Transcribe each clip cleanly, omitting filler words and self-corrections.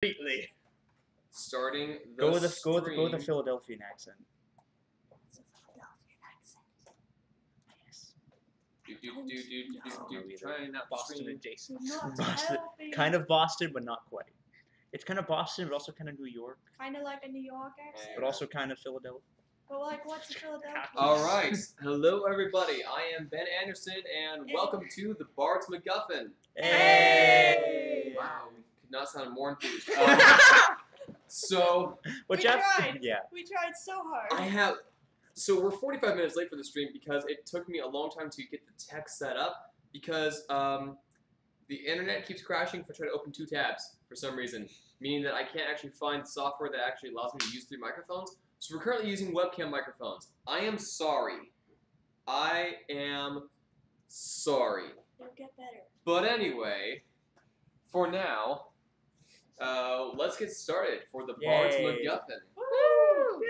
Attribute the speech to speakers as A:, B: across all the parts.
A: Completely.
B: Starting the
C: Go with the
B: stream.
C: Philadelphian accent.
B: Trying not
A: Boston
B: stream.
A: adjacent.
C: Boston, kind of Boston, but not quite. It's kind of Boston, but also kind of New York,
D: Kind of like a New York accent.
C: but also kind of Philadelphia.
D: But like, what's a Philadelphia?
B: All right, hello everybody. I am Ben Anderson, and welcome to the Bard's McGuffin.
C: Hey!
B: Wow, we could not sound more enthused. So
C: Which
D: We tried.
C: Yeah.
D: We tried so hard.
B: So we're 45 minutes late for the stream because it took me a long time to get the tech set up because the internet keeps crashing if I try to open two tabs for some reason, meaning that I can't actually find software that actually allows me to use 3 microphones. So we're currently using webcam microphones. I am sorry. I am sorry.
D: It'll get better.
B: But anyway, for now, let's get started for the Bard's
C: Yay.
B: McGuffin.
D: Woo!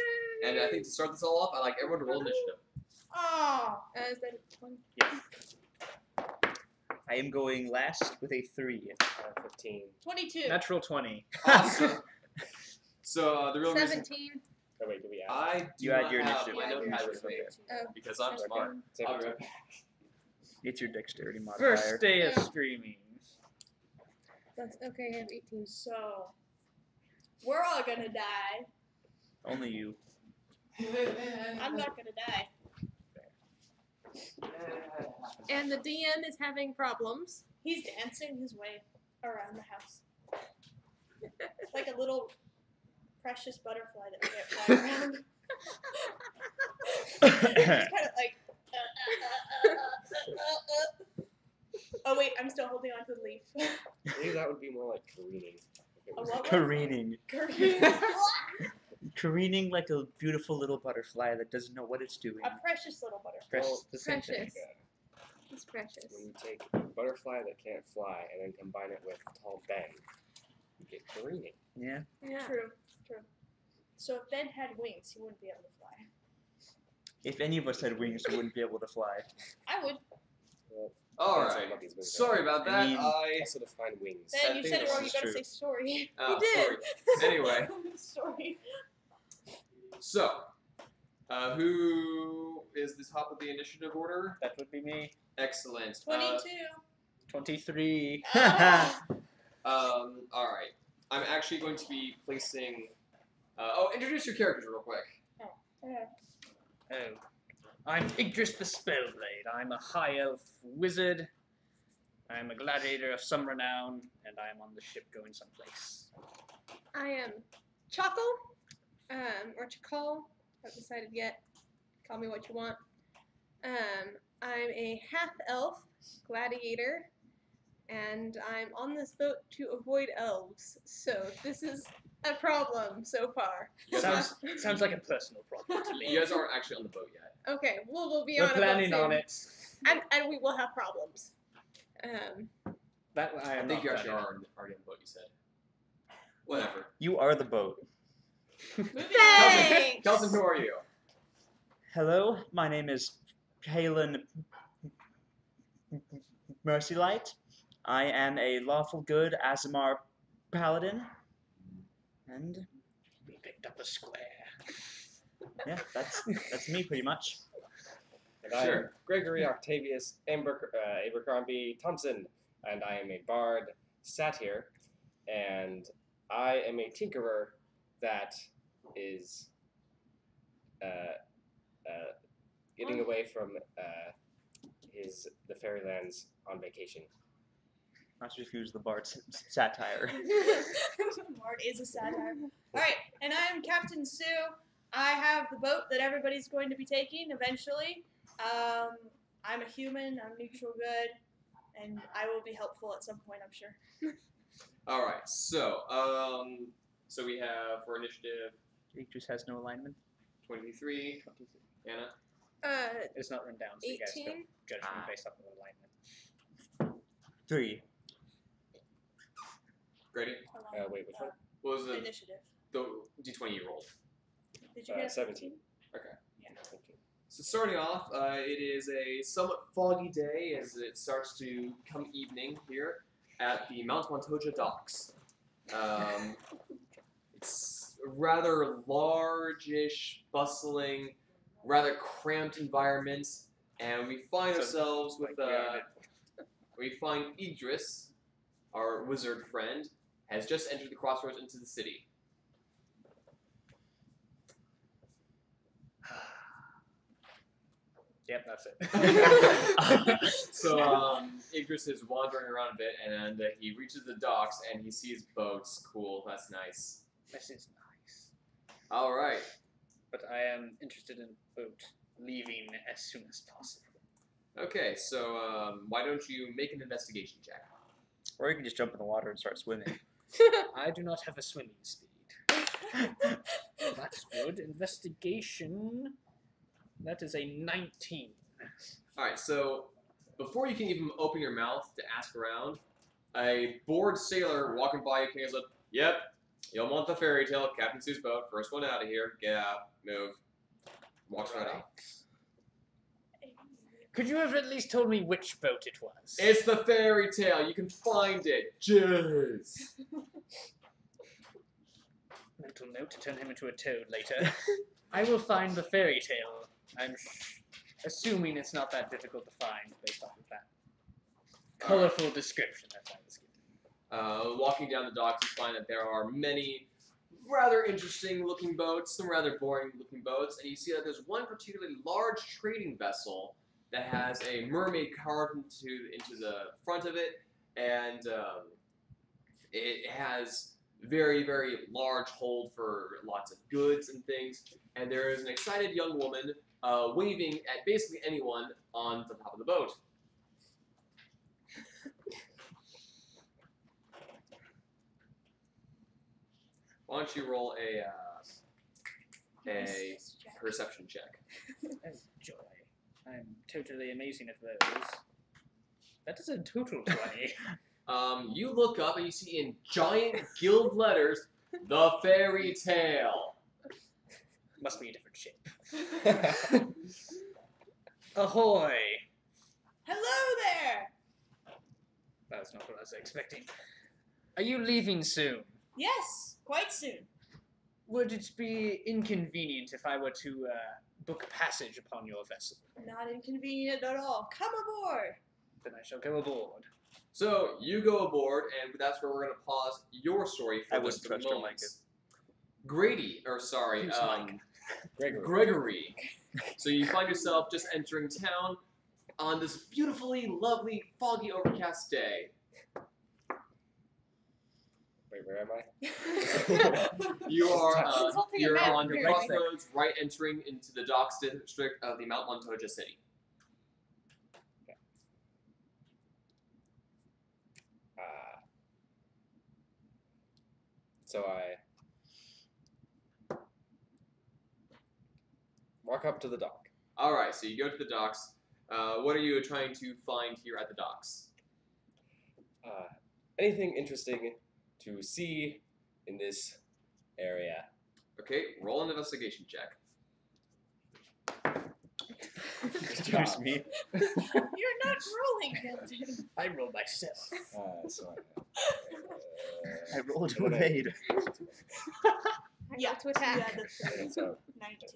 B: And I think to start this all off, I like everyone to roll initiative.
D: Oh.
E: Is that one?
C: Yes. I am going last with a 3.
A: 15.
D: 22.
A: Natural 20.
B: Awesome. So the real reason
E: 17.
A: Oh wait, do we add?
B: I do
C: You add
B: not
C: your
B: have
C: initiative.
B: my
E: Yeah,
B: notepad
E: your
B: with me
E: Oh.
B: because I'm
E: Okay.
B: smart. I'll be right back.
C: It's your dexterity modifier.
A: First day of
E: Yeah.
A: streaming.
E: That's, okay, I have 18.
D: So, we're all gonna die.
C: Only you.
D: I'm not gonna die.
E: And the DM is having problems.
D: He's dancing his way around the house. Like a little precious butterfly that we get fly around. He's kind of like. Oh wait, I'm still holding on to the leaf.
A: I believe that would be more like careening.
D: A what?
C: Careening.
D: Careening.
C: Careening like a beautiful little butterfly that doesn't know what it's doing.
D: A precious little butterfly.
C: Precious. The same thing.
E: Precious. It's precious.
F: When you take a butterfly that can't fly and then combine it with tall Ben, you get careening.
C: Yeah.
E: Yeah.
D: True. So if Ben had wings, he wouldn't be able to fly.
C: If any of us had wings, we wouldn't be able to fly.
D: I would.
B: All
F: Depends on
B: right.
F: what these wings
B: Sorry
F: are.
B: about
C: I
B: that.
C: mean-
F: I also define wings.
D: Ben, you
B: think
D: said it
B: this
D: wrong. You
C: is
D: gotta
C: true.
D: say sorry.
B: Oh,
E: did.
B: sorry. Anyway,
D: Sorry.
B: so who is the top of the initiative order?
A: That would be me.
B: Excellent.
D: 22.
A: 23.
D: Oh.
B: All right. I'm actually going to be placing. Introduce your characters real quick.
A: Oh. I'm Ygdris the Spellblade. I'm a high elf wizard. I'm a gladiator of some renown, and I'm on the ship going someplace.
E: I am Chakaal, or Chakaal. Haven't decided yet. Call me what you want. I'm a half-elf gladiator, and I'm on this boat to avoid elves. So this is a problem so far.
A: Sounds like a personal problem to me.
B: You guys aren't actually on the boat yet.
E: Okay, we'll be
A: We're
E: on
A: planning
E: a boat
A: on
E: soon.
A: it.
E: And we will have problems.
A: That I
B: I
A: am
B: think
A: not
B: you actually
A: planning
B: are already on the boat. You said. Whatever.
C: You are the boat.
E: Thanks!
B: Kelton, who are you?
C: Hello, my name is Halon Mercylight. I am a lawful good Aasimar paladin. And
A: We picked up a square.
C: yeah, that's me pretty much.
F: And I am
B: Sure.
F: Gregory Octavius Abercrombie Thompson, and I am a bard satyr, and I am a tinkerer that is getting away from the fairylands on vacation.
C: Not to refuse the bard's satire.
D: Bard is a satire. Alright, and I'm Captain Sue. I have the boat that everybody's going to be taking eventually. I'm a human, I'm neutral good, and I will be helpful at some point, I'm sure.
B: All right. So we have for initiative
C: It just has no alignment.
B: 23. Anna.
A: It's not written down, so you guys
E: 18?
A: don't judge me
C: Ah.
A: based off of alignment.
C: 3.
B: Grady.
F: Wait, which one?
B: What was the
D: Initiative.
B: D20 you rolled?
D: Did you get
F: 17.
B: Okay.
A: Yeah.
F: Okay.
B: So starting off, it is a somewhat foggy day as it starts to come evening here at the Mount Montoja docks. It's a rather large-ish, bustling, rather cramped environment, and we find ourselves with we find Ygdris, our wizard friend, has just entered the crossroads into the city.
A: Yep, that's it.
B: So Ygdris is wandering around a bit, and he reaches the docks, and he sees boats. Cool, that's nice.
A: This is nice.
B: All right.
A: But I am interested in boat leaving as soon as possible.
B: Okay, so why don't you make an investigation check?
C: Or you can just jump in the water and start swimming.
A: I do not have a swimming speed. That's good. Investigation. That is a 19.
B: All right, so before you can even open your mouth to ask around, a bored sailor walking by you goes up, "Yep, you'll want the fairy tale, Captain Sue's boat. First one out of here. Get out. Move." Walks right out.
A: Could you have at least told me which boat it was?
B: It's the fairy tale. You can find it. Jizz.
A: Mental note to turn him into a toad later. I will find the fairy tale. I'm assuming it's not that difficult to find based off of that colorful description that I was given.
B: Walking down the docks, you find that there are many rather interesting looking boats, some rather boring looking boats, and you see that there's one particularly large trading vessel that has a mermaid carved into the front of it, and it has very, very large hold for lots of goods and things, and there is an excited young woman waving at basically anyone on the top of the boat. Why don't you roll a perception check?
A: Oh, joy. I'm totally amazing at those. That is a total 20.
B: You look up and you see in giant gilt letters, "The Fairy Tale."
A: Must be a different ship. Ahoy!
D: Hello there!
A: That's not what I was expecting. Are you leaving soon?
D: Yes, quite soon.
A: Would it be inconvenient if I were to book passage upon your vessel?
D: Not inconvenient at all. Come aboard!
A: Then I shall go aboard.
B: So you go aboard, and that's where we're going to pause your story for
C: I
B: just
C: wouldn't
B: a
C: trust her,
B: moment.
C: Micah.
B: Grady, or sorry,
A: Who's Micah?
B: Gregory. So you find yourself just entering town on this beautifully, lovely, foggy, overcast day.
F: Wait, where am I?
B: You are
E: Consulting a
B: you're
E: map,
B: on the
E: apparently.
B: crossroads, right entering into the docks district of the Mount Montoya city.
F: So I walk up to the dock.
B: All right, so you go to the docks. What are you trying to find here at the docks?
F: Anything interesting to see in this area?
B: Okay, roll an investigation check.
C: Excuse me.
D: You're not rolling, Kelton.
A: I roll myself.
F: So
C: I rolled to evade.
D: Yeah,
E: to attack.
D: Yeah, that's
F: so
D: 19.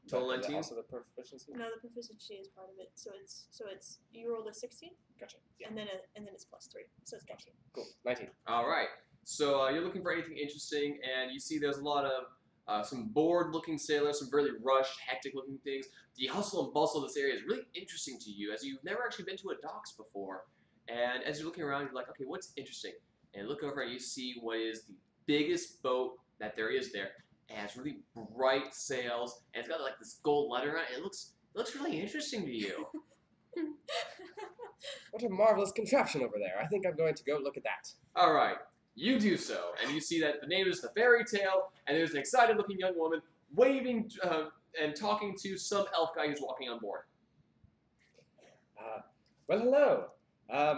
B: Total 19?
F: Also the proficiency.
D: No, the proficiency is part of it. So it's you rolled a 16,
F: Gotcha. Yeah.
D: and then it's plus 3, so it's 19.
F: Cool. 19.
B: All right. So you're looking for anything interesting, and you see there's a lot of some bored-looking sailors, some really rushed, hectic-looking things. The hustle and bustle of this area is really interesting to you, as you've never actually been to a docks before. And as you're looking around, you're like, okay, what's interesting? And look over and you see what is the biggest boat that there is there. It has really bright sails, and it's got like this gold letter on it. It looks really interesting to you.
F: What a marvelous contraption over there. I think I'm going to go look at that.
B: All right, you do so, and you see that the name is the Fairy Tale, and there's an excited-looking young woman waving and talking to some elf guy who's walking on board.
F: Well, hello.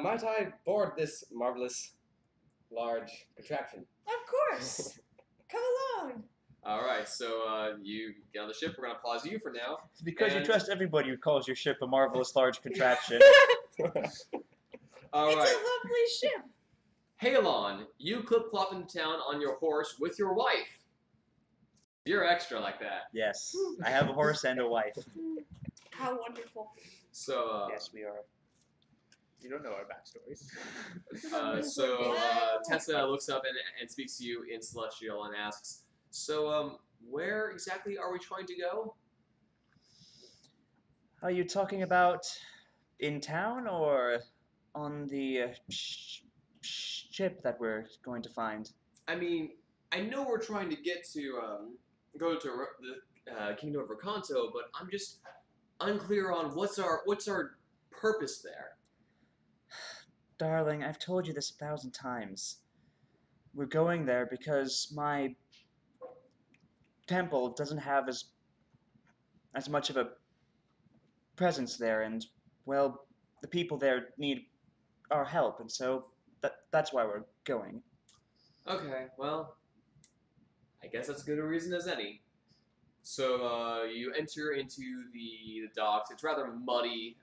F: Might I board this marvelous large contraption?
D: Of course. Come along.
B: All right, so you get on the ship. We're gonna pause you for now.
C: It's because you
B: And-
C: trust everybody who calls your ship a marvelous large contraption.
B: All
D: It's
B: right.
D: a lovely ship.
B: Halon, you clip-clop into town on your horse with your wife. You're extra like that.
C: Yes, I have a horse and a wife.
D: How wonderful.
B: So,
C: Yes, we are.
A: You don't know our backstories.
B: Tessa looks up and speaks to you in Celestial and asks, so, where exactly are we trying to go?
C: Are you talking about in town or on the ship that we're going to find?
B: I mean, I know we're trying to get to, go to the Kingdom of Rakanto, but I'm just unclear on what's our purpose there.
C: Darling, I've told you this 1,000 times. We're going there because my temple doesn't have as much of a presence there, and, well, the people there need our help, and so that's why we're going.
B: Okay, well, I guess that's as good a reason as any. So you enter into the docks. It's rather muddy,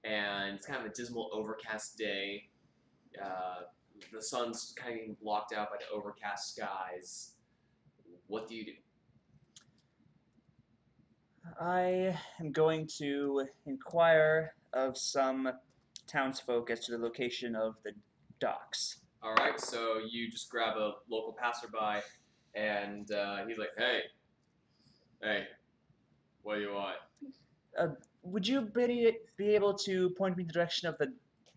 B: and it's kind of a dismal, overcast day. The sun's kind of getting blocked out by the overcast skies. What do you do?
C: I am going to inquire of some townsfolk as to the location of the docks.
B: All right, so you just grab a local passerby, and he's like, "Hey, what do you want?"
C: Would you be able to point me in the direction of the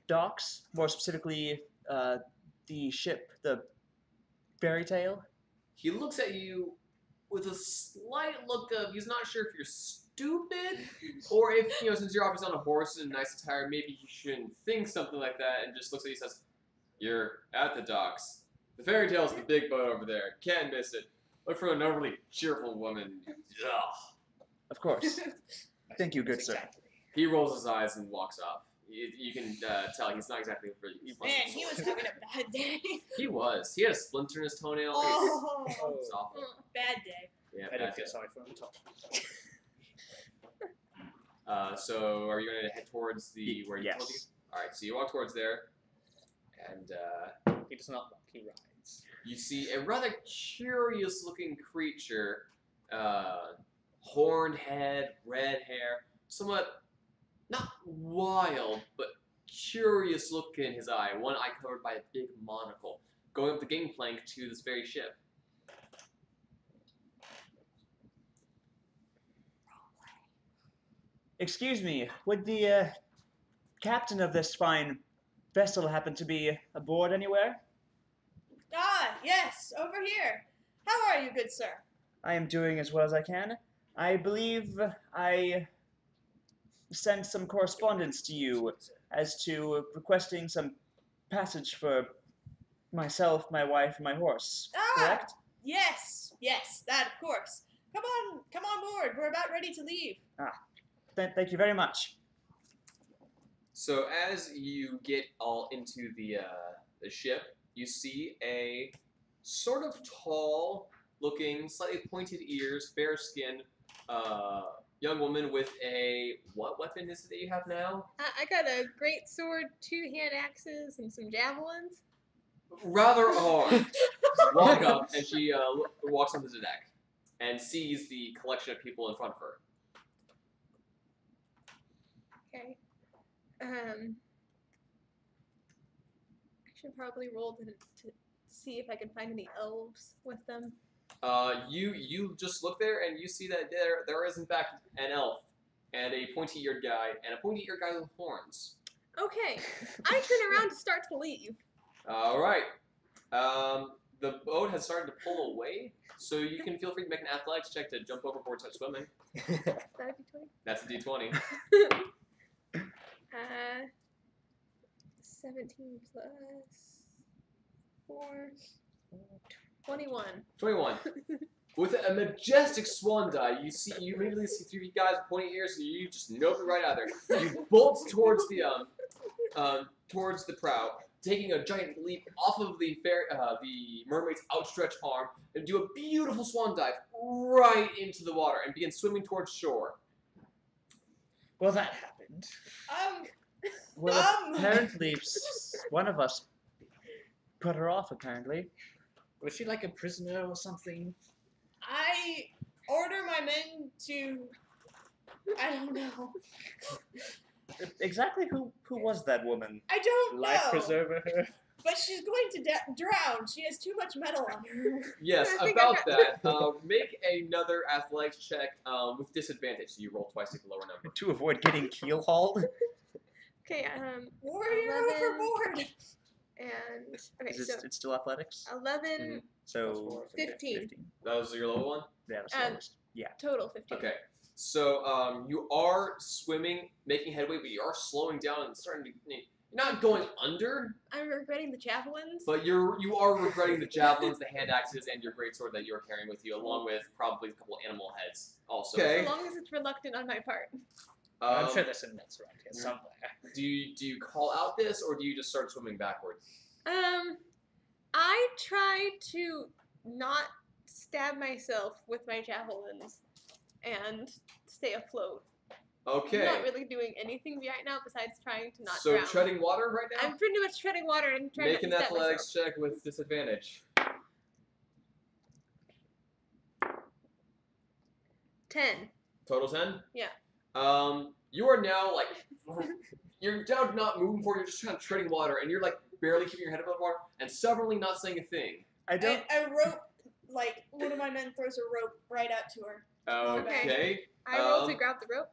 C: docks, more specifically the ship, the fairy tale?
B: He looks at you with a slight look of he's not sure if you're stupid or if, since you're obviously on a horse in a nice attire, maybe he shouldn't think something like that, and just looks at you and says, "You're at the docks. The fairy tale's the big boat over there. Can't miss it. Look for an overly cheerful woman." Ugh.
C: Of course. Thank you, good sir.
A: Exactly.
B: He rolls his eyes and walks off. You can tell he's not exactly really
D: Man, he was having a bad day.
B: He was. He had a splinter in his toenail.
D: Oh,
B: It's awful.
D: bad day.
B: Yeah,
A: I
B: bad
A: don't feel
B: day.
A: sorry for him at all.
B: So are you going to head towards the where you
C: Yes.
B: told you? All right, so you walk towards there, and
A: He does not walk, he rides.
B: you see a rather curious-looking creature, horned head, red hair, somewhat not wild, but curious look in his eye. One eye covered by a big monocle, going up the gangplank to this very ship.
C: Excuse me, would the captain of this fine vessel happen to be aboard anywhere?
D: Ah, yes, over here. How are you, good sir?
C: I am doing as well as I can. I believe I sent some correspondence to you as to requesting some passage for myself, my wife, and my horse.
D: Ah,
C: Correct?
D: yes, that of course. Come on board. We're about ready to leave.
C: Thank you very much.
B: So as you get all into the ship, you see a sort of tall-looking, slightly pointed ears, fair skin, young woman with a what weapon is it that you have now?
E: I got a great sword, 2 hand axes, and some javelins.
B: Rather armed. Walk up, and she walks onto the deck and sees the collection of people in front of her.
E: Okay. I should probably roll to see if I can find any elves with them.
B: You just look there and you see that there is in fact an elf and a pointy-eared guy with horns.
E: Okay. I turn around to start to leave.
B: All right. The boat has started to pull away, so you can feel free to make an athletics check to jump overboard, start swimming.
E: Is that a d20?
B: That's a d20.
E: 17 plus 4, 21.
B: 21. With a majestic swan dive, you immediately see 3 guys with pointy ears, so you just nope it right out there. You bolt towards the prow, taking a giant leap off of the mermaid's outstretched arm, and do a beautiful swan dive right into the water and begin swimming towards shore.
A: Well, that happened.
C: Well, apparently one of us put her off, apparently.
A: Was she like a prisoner or something?
D: I order my men to. I don't know.
C: Exactly who was that woman?
D: I don't know.
A: Life preserver her?
D: But she's going to drown. She has too much metal on her.
B: Yes,
E: I think
B: about
E: I
B: that. Make another athletics check with disadvantage. So you roll twice, take the lower number.
C: To avoid getting keel hauled?
E: Okay,
D: Warrior
E: 11.
D: overboard.
E: and okay,
C: Is
E: so
C: it's still athletics?
E: 11
C: So
E: 15.
B: That was your lower one?
C: Yeah, that's
E: Um,
C: lowest. Yeah.
E: total 15.
B: Okay. So you are swimming, making headway, but you are slowing down and starting to. You're not going under,
E: I'm regretting the javelins.
B: but you are regretting the javelins, the hand axes, and your greatsword that you're carrying with you, along with probably a couple animal heads also.
E: As long as it's reluctant on my part.
A: I'm sure there's some nets around here somewhere.
B: Do you call out this, or do you just start swimming backwards?
E: I try to not stab myself with my javelins and stay afloat.
B: Okay.
E: I'm not really doing anything right now besides trying to not
B: So
E: drown.
B: treading water right now?
E: I'm pretty much treading water and trying
B: Make an
E: not to stab
B: athletics check with disadvantage.
E: myself. 10.
B: Total 10?
E: Yeah.
B: You are now like you're down not moving forward, you're just kind of treading water, and you're like barely keeping your head above water and stubbornly not saying a thing.
C: I don't.
D: A rope, like one of my men throws a rope right out to her,
B: Okay.
E: I roll to grab the rope.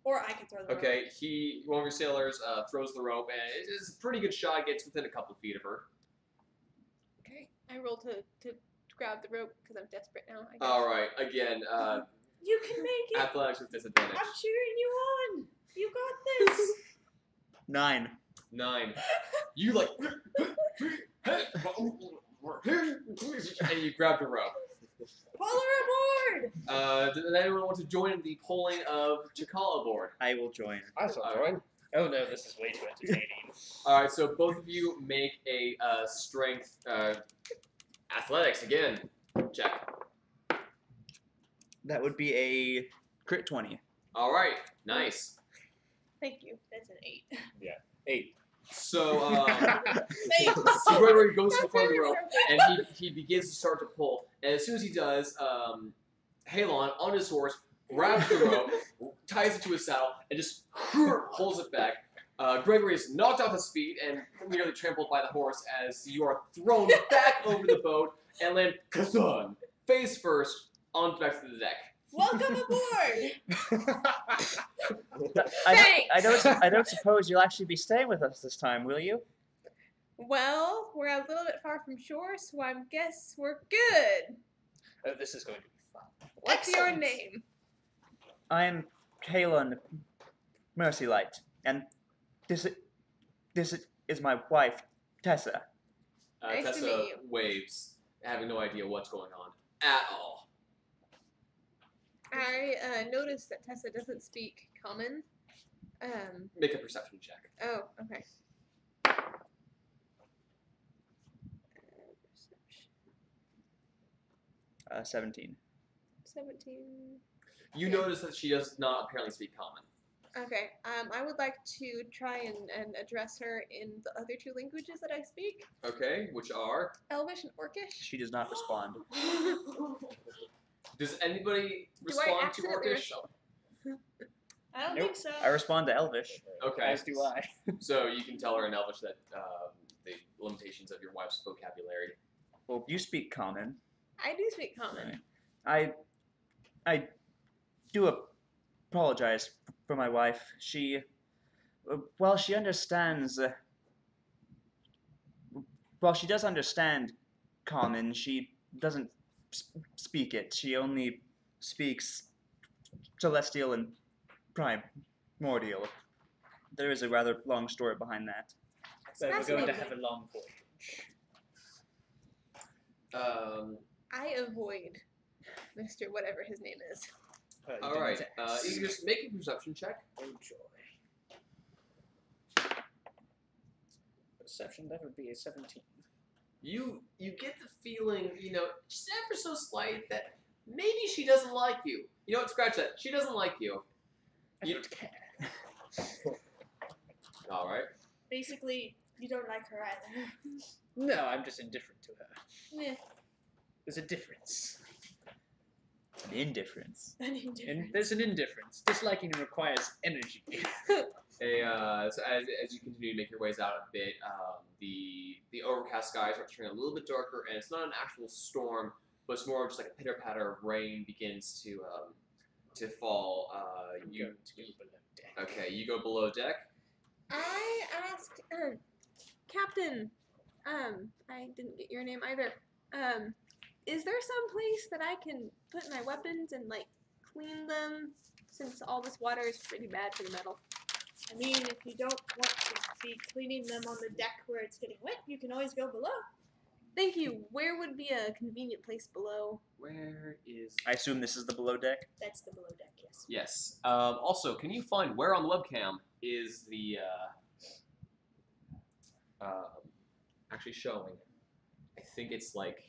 D: or I can throw the rope.
B: Okay, one of your sailors throws the rope, and it's a pretty good shot, gets within a couple feet of her.
E: Okay. I roll to grab the rope because I'm desperate now. I guess.
B: Alright, again,
D: You can make it.
B: athletics with disadvantage.
D: I'm cheering you on. You got this.
C: 9.
B: 9. You like and you grab the rope.
D: Pull her aboard.
B: Does anyone want to join in the pulling of Chakaal aboard?
C: I will join.
F: I shall join.
A: Oh no, this is way too entertaining.
B: Alright, so both of you make a strength athletics again. Check.
C: That would be a crit 20.
B: Alright, nice.
E: Thank you.
D: That's an 8.
F: 8.
B: So
D: Thanks.
B: so Gregory goes to the front of the rope and he begins to start to pull. And as soon as he does, Halon on his horse grabs the rope, ties it to his saddle, and just pulls it back. Gregory is knocked off his feet and nearly trampled by the horse as you are thrown back over the boat and land kathun, face first, on back to the deck.
D: Welcome aboard.
C: I don't suppose you'll actually be staying with us this time, will you?
E: Well, we're a little bit far from shore, so I guess we're good.
A: Oh, this is going to be fun.
E: What's your
D: Excellent.
E: name?
C: I'm Halon Mercylight, and this is my wife, Tessa.
E: Nice to
B: Tessa
E: meet you.
B: waves, having no idea what's going on at all.
E: I noticed that Tessa doesn't speak common.
B: Make a perception check.
E: Oh, okay.
C: 17.
E: 17.
B: You
E: Yeah.
B: notice that she does not apparently speak common.
E: Okay. I would like to try and address her in the other two languages that I speak.
B: Okay, which are?
E: Elvish and Orcish.
C: She does not respond.
B: Does anybody
E: Do I
B: respond to
E: accidentally
B: Orcish?
E: result?
D: I don't
A: Nope.
D: think so.
C: I respond to Elvish.
B: Okay.
A: As do I.
B: So you can tell her in Elvish that the limitations of your wife's vocabulary.
C: Well, you speak common.
E: I do speak common.
C: I do apologize for my wife. She, while she understands, while she does understand common, she doesn't speak it. She only speaks celestial and primordial. There is a rather long story behind that.
A: So we're going to have
E: Fascinating.
A: a long voyage.
E: I avoid Mr. Whatever his name is.
A: You
B: All
A: didn't
B: right.
A: ask.
B: You can just make a perception check.
A: Oh joy. Perception, that would be a 17.
B: You get the feeling, just ever so slight that maybe she doesn't like you. You know what? Scratch that. She doesn't like you.
A: I
B: You-
A: don't care.
B: All right.
D: Basically, You don't like her either.
A: No, I'm just indifferent to her.
D: Yeah.
A: There's a difference.
C: An indifference.
A: And there's an indifference. Disliking requires energy.
B: So as you continue to make your ways out a bit, the overcast sky starts turning a little bit darker, and it's not an actual storm, but it's more just like a pitter patter of rain begins to fall. You okay? You go below deck.
E: I asked Captain. I didn't get your name either. Is there some place that I can put my weapons and like clean them? Since all this water is pretty bad for the metal.
D: I mean, if you don't want to be cleaning them on the deck where it's getting wet, you can always go below.
E: Thank you. Where would be a convenient place below?
B: Where is?
C: I assume this is the below deck.
D: That's the below deck, yes.
B: Yes. Also, can you find where on the webcam is the actually showing? I think it's like.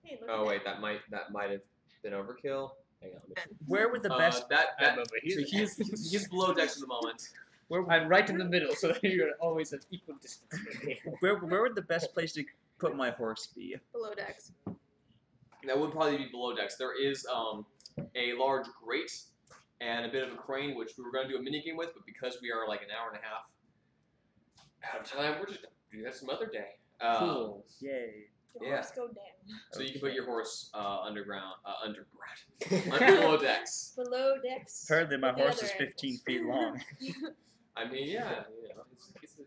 D: Hey, look
B: Oh
D: at
B: wait, that might have been overkill. Hang on.
C: Where would the best?
A: I'm over
B: So
A: here.
B: he's below decks at the moment.
A: I'm right in the middle, so that you're always at equal distance from me.
C: Where would the best place to put my horse be?
E: Below decks.
B: That would probably be below decks. There is a large grate and a bit of a crane, which we were going to do a mini game with, but because we are like an hour and a half out of time, we're just going to do that some other day.
C: Cool. Yay.
D: Your
B: Yeah.
D: horse go down.
B: So you can put your horse under below decks.
D: Below decks.
C: Apparently, my
D: with the
C: horse
D: other
C: is 15
D: animals.
C: feet long.
B: I mean, yeah, you know,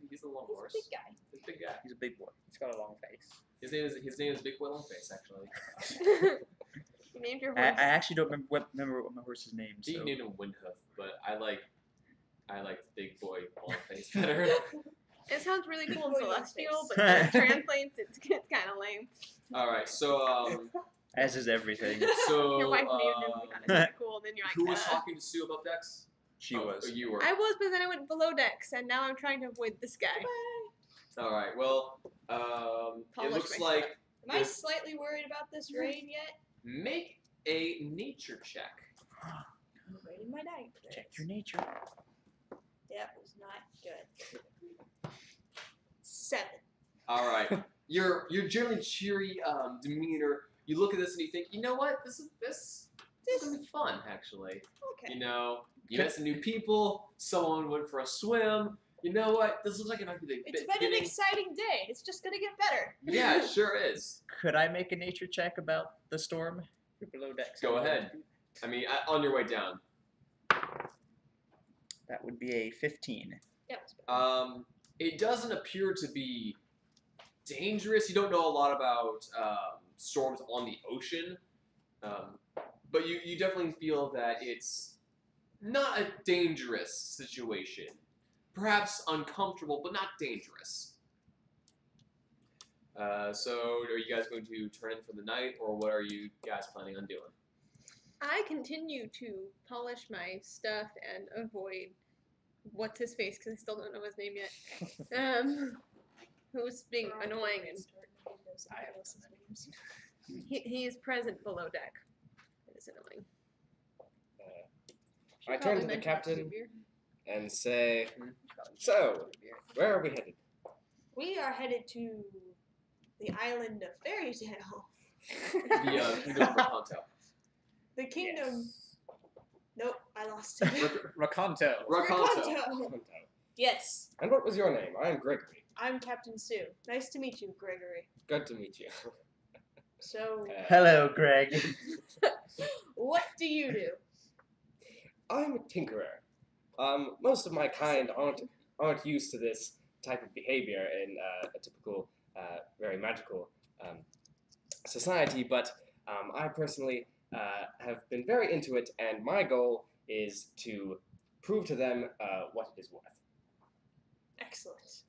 B: he's a long horse.
D: He's a big guy.
B: He's a big guy.
C: He's a big boy.
A: It's got a long face.
B: His name is Big Boy Longface, actually.
E: You named your
C: I
E: horse.
C: actually don't remember what my horse's name.
B: He
C: So.
B: named him Windhoof, but I like the Big Boy Longface better.
E: It sounds really cool in
D: Boy, your
E: Celestial,
D: face.
E: but when it translates, it's kind of lame.
B: All right, so
C: As is everything.
E: Your wife named him kind of cool, then you're like,
B: who was talking to Sue about decks?
C: She
B: Oh,
C: was.
B: you were.
E: I was, but then I went below decks, and now I'm trying to avoid this guy.
B: All right. Well, it
E: Polish
B: looks
E: my
B: like
D: Am I slightly worried about this rain yet?
B: make a nature check.
D: I'm rating my dice.
C: Check your nature.
D: That was not good. 7.
B: All right. Your generally cheery demeanor. You look at this and you think, you know what? This is gonna be fun, actually.
D: Okay.
B: You know, you met some new people. Someone went for a swim. You know what? This looks like it might be the
D: It's been an
B: beginning.
D: exciting day. It's just gonna get better.
B: Yeah, it sure is.
C: Could I make a nature check about the storm?
A: You're below decks.
B: Go ahead. I mean, on your way down.
C: That would be a 15.
D: That was better.
B: It doesn't appear to be dangerous. You don't know a lot about storms on the ocean, but you definitely feel that it's not a dangerous situation. Perhaps uncomfortable, but not dangerous. So, are you guys going to turn in for the night, or what are you guys planning on doing?
E: I continue to polish my stuff and avoid what's his face because I still don't know his name yet. Who's being annoying and he is present below deck. It is annoying.
F: I
E: Should
F: turn
E: probably
F: to the
E: mention
F: captain
E: that to Beer.
F: and say, so, where are we headed?
D: We are headed to the island of Fairy Tale.
B: The Kingdom of Rapunzel.
D: The kingdom. Nope, I lost it.
A: Raconto.
B: Rapunzel.
D: Yes,
F: And what was your name? I'm Gregory.
D: I'm Captain Sue. Nice to meet you, Gregory.
F: Good to meet you.
D: So,
C: Hello, Greg.
D: what do you do?
F: I'm a tinkerer. Most of my kind aren't used to this type of behavior in a typical, very magical society, but I personally have been very into it, and my goal is to prove to them what it is worth.
D: Excellent.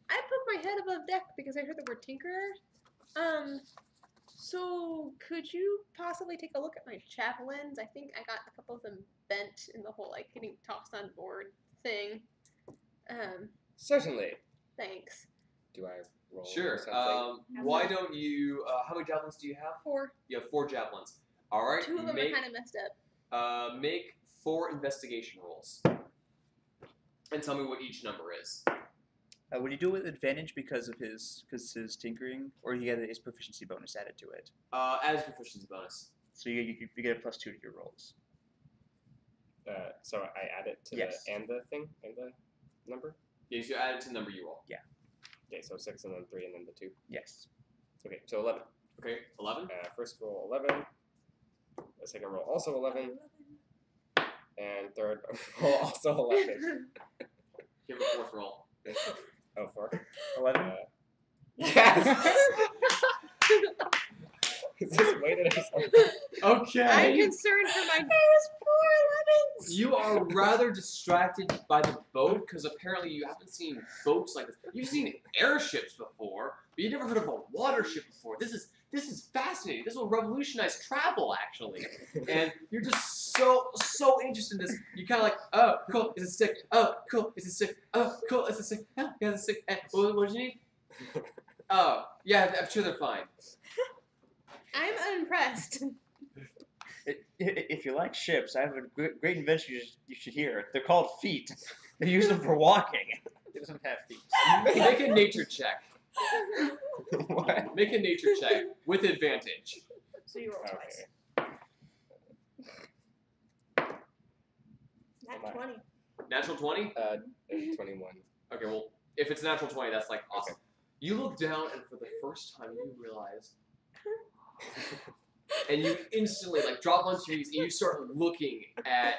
E: I put my head above deck because I heard the word tinkerer. So could you possibly take a look at my javelins? I think I got a couple of them bent in the whole like getting tossed on board thing.
F: Certainly.
E: Thanks.
F: Do I roll
B: Sure.
F: something?
B: Why don't you? How many javelins do you have?
E: 4.
B: You have 4 javelins. All right.
E: 2 of them
B: make
E: are kind of messed up.
B: make 4 investigation rolls. and tell me what each number is.
C: Would you do it with advantage because of his tinkering, or you get his proficiency bonus added to it?
B: As proficiency bonus.
C: So you get a +2 to your rolls.
F: So I add it to
C: Yes.
F: the and the thing and the number.
B: Yeah, so you add it to the number you roll.
F: Okay, so 6 and then 3 and then the 2.
C: Yes.
F: Okay, so 11.
B: Okay, 11.
F: First roll 11. The second roll also 11, and third roll also 11.
B: Give it a fourth roll.
F: Oh, 4.
C: 11.
F: Yes. Just waited or something.
E: I'm
B: Okay.
E: concerned for my.
B: You are rather distracted by the boat because apparently you haven't seen boats like this. You've seen airships before, but you've never heard of a water ship before. This is fascinating. This will revolutionize travel, actually. And you're just so interested in this. You're kind of like, oh, cool, it's a stick. Oh, cool, it's a stick. Oh, cool, it's a stick. Oh, yeah, it's a stick. What do you need? Oh, yeah, I'm sure they're fine.
E: I'm unimpressed.
C: If you like ships, I have a great invention you should hear. They're called feet. They use them for walking.
A: He doesn't have feet.
B: Make a nature check.
F: What?
B: Make a nature check with advantage.
D: So you roll twice.
F: Okay.
D: Nat 20.
B: Natural 20?
F: 21.
B: Okay, well, if it's natural 20, that's like awesome. You look down, and for the first time, you realize, and you instantly like drop onto your knees, and you start looking at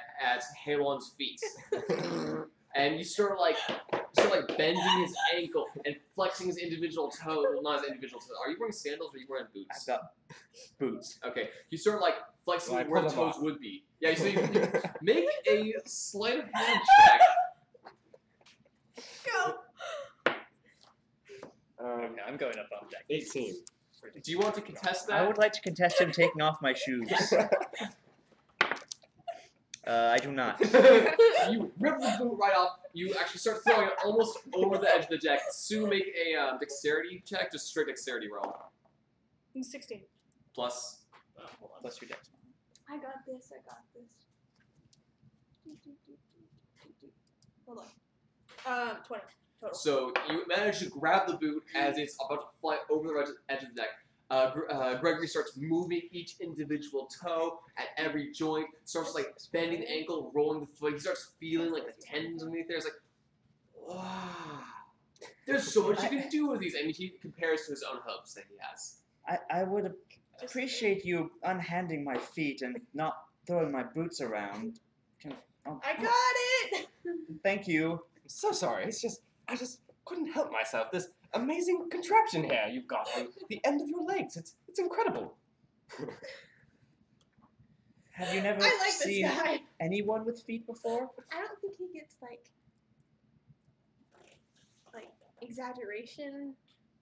B: Halon's feet, and you start like bending his ankle and flexing his individual toes. Well, not his individual toes. Are you wearing sandals or are you wearing
C: I've
B: boots?
C: got boots.
B: Okay, you start like flexing
F: Well, I
B: where the
F: pulled them
B: toes
F: off.
B: would be. Yeah, so you make a sleight of hand check.
D: Go!
A: Okay, I'm going up on deck.
F: 18.
B: Do you want to contest that?
C: I would like to contest him taking off my shoes. I do not.
B: You rip the boot right off. You actually start throwing it almost over the edge of the deck. Sue, make a dexterity check, just straight dexterity roll.
D: 16.
B: Plus,
A: Hold on.
C: Plus your dex.
D: I got this. Hold on. 20 total.
B: so you manage to grab the boot as it's about to fly over the edge of the deck. Gregory starts moving each individual toe at every joint, starts like bending the ankle, rolling the foot. He starts feeling like the tendons underneath there. It's like, wow. There's so much you can do with these. I mean, he compares to his own hooves that he has.
C: I would appreciate you unhanding my feet and not throwing my boots around.
D: I got it!
C: Thank you.
F: I'm so sorry. I just couldn't help myself. This amazing contraption here you've got on the end of your legs. It's incredible.
C: Have you never
D: I like this
C: seen
D: guy.
C: anyone with feet before?
E: I don't think he gets like exaggeration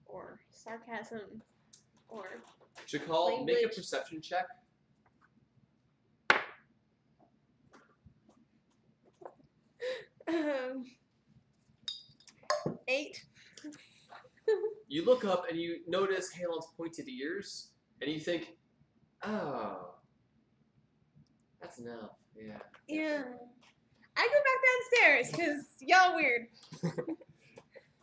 E: or sarcasm or
B: Chakaal, make a
E: Language.
B: perception check.
E: um, 8.
B: You look up and you notice Halon's pointed ears, and you think, oh, that's enough. Yeah.
E: Yeah. I go back downstairs because y'all weird.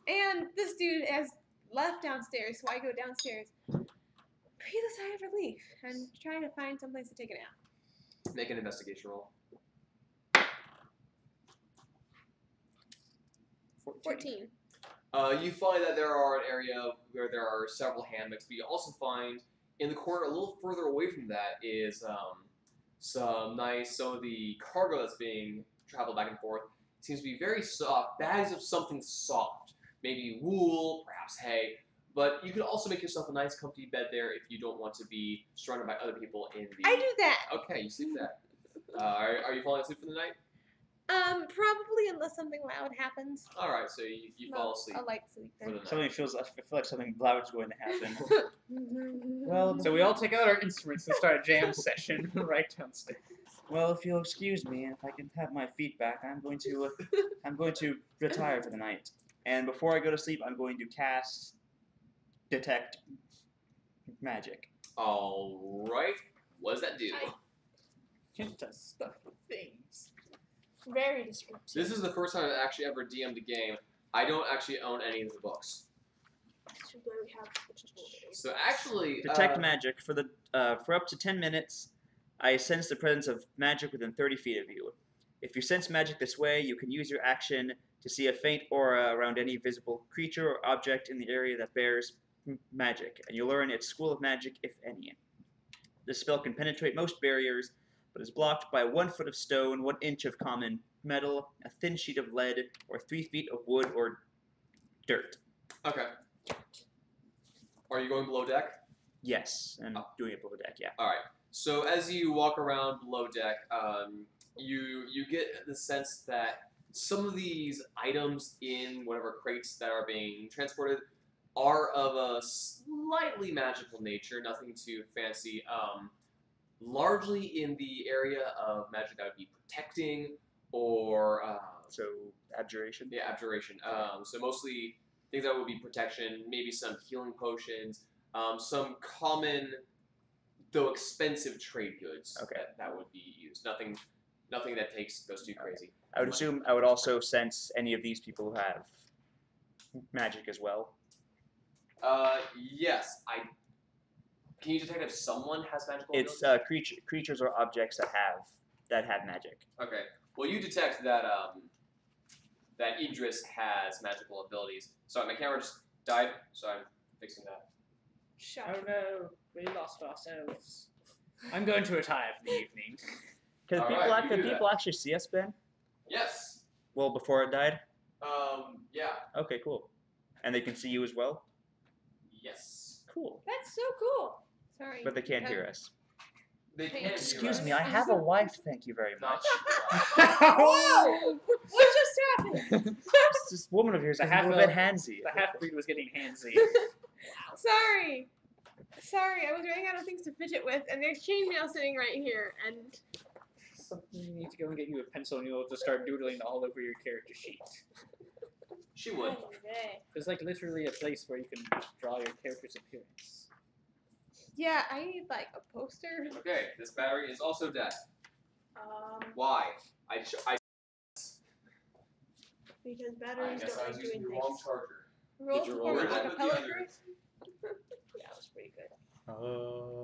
E: And this dude has left downstairs, so I go downstairs. Breathe a sigh of relief and try to find someplace to take a nap.
B: Make an investigation roll.
E: 14.
B: You find that there are an area where there are several hammocks, but you also find in the corner, a little further away from that, is some of the cargo that's being traveled back and forth seems to be very soft, bags of something soft, maybe wool, perhaps hay. But you could also make yourself a nice, comfy bed there if you don't want to be surrounded by other people in the.
E: I do that.
B: Okay, you sleep there. Are you falling asleep for the night?
E: Probably unless something loud happens.
B: All right, so you fall asleep
E: A light sleep
B: for the
E: then.
B: night.
C: I feel like something loud's going to happen. Well,
A: So we all take out our instruments and start a jam session right downstairs.
C: well, if you'll excuse me, and if I can have my feet back, I'm going to retire for the night. And before I go to sleep, I'm going to cast Detect Magic.
B: All right, what does that do?
A: Hint us stuff with things.
D: Very descriptive.
B: This is the first time I've actually ever DM'd a game. I don't actually own any of the books.
D: Too bad we have
B: So actually,
C: Detect magic for up to 10 minutes. I sense the presence of magic within 30 feet of you. If you sense magic this way, you can use your action to see a faint aura around any visible creature or object in the area that bears magic, and you learn its school of magic, if any. This spell can penetrate most barriers, but is blocked by 1 foot of stone, 1 inch of common metal, a thin sheet of lead, or 3 feet of wood or dirt.
B: okay. Are you going below deck?
C: Yes, and doing it below deck, yeah.
B: All right. So as you walk around below deck, you get the sense that some of these items in whatever crates that are being transported are of a slightly magical nature, nothing too fancy. Largely in the area of magic that would be protecting or
C: So, abjuration?
B: yeah, abjuration. So mostly things that would be protection, maybe some healing potions, some common though expensive trade goods
C: Okay.
B: that would be used. Nothing that goes too crazy.
C: I would assume I would also sense any of these people who have magic as well.
B: Yes. Can you detect if someone has magical
C: It's
B: abilities?
C: creatures or objects that have magic.
B: Okay. Well, you detect that that Ygdris has magical abilities. Sorry, my camera just died, so I'm fixing that.
D: Shut
A: Oh no, we lost ourselves. I'm going to retire for the evening.
C: Can
B: All
C: people,
B: right, you
C: can
B: do
C: people actually see us, Ben?
B: Yes.
C: Well, before it died?
B: Yeah.
C: Okay, cool. And they can see you as well?
B: Yes.
C: Cool.
D: That's so cool.
E: Sorry.
C: But they can't hear us.
B: They can.
C: Excuse me, I have a wife, thank you very much.
D: Whoa! What just happened?
C: This woman of yours
A: The
C: is a little bit handsy.
A: The half-breed was getting handsy.
E: Sorry. Sorry, I was running out of things to fidget with, and there's chainmail sitting right here, and
A: You need to go and get you a pencil and you'll just start doodling all over your character sheet.
B: She would.
D: Okay.
A: There's like literally a place where you can draw your character's appearance.
E: yeah, I need like a poster.
B: Okay, this battery is also dead. Why?
D: Because
B: I
D: batteries
B: guess
D: don't
B: I was
D: like
B: using
D: doing
B: the wrong
D: things.
B: charger.
E: Roll
A: Did you
E: for
A: roll
E: me
B: it?
E: a cappella
B: Where did
E: verse.
D: Yeah, that was pretty good.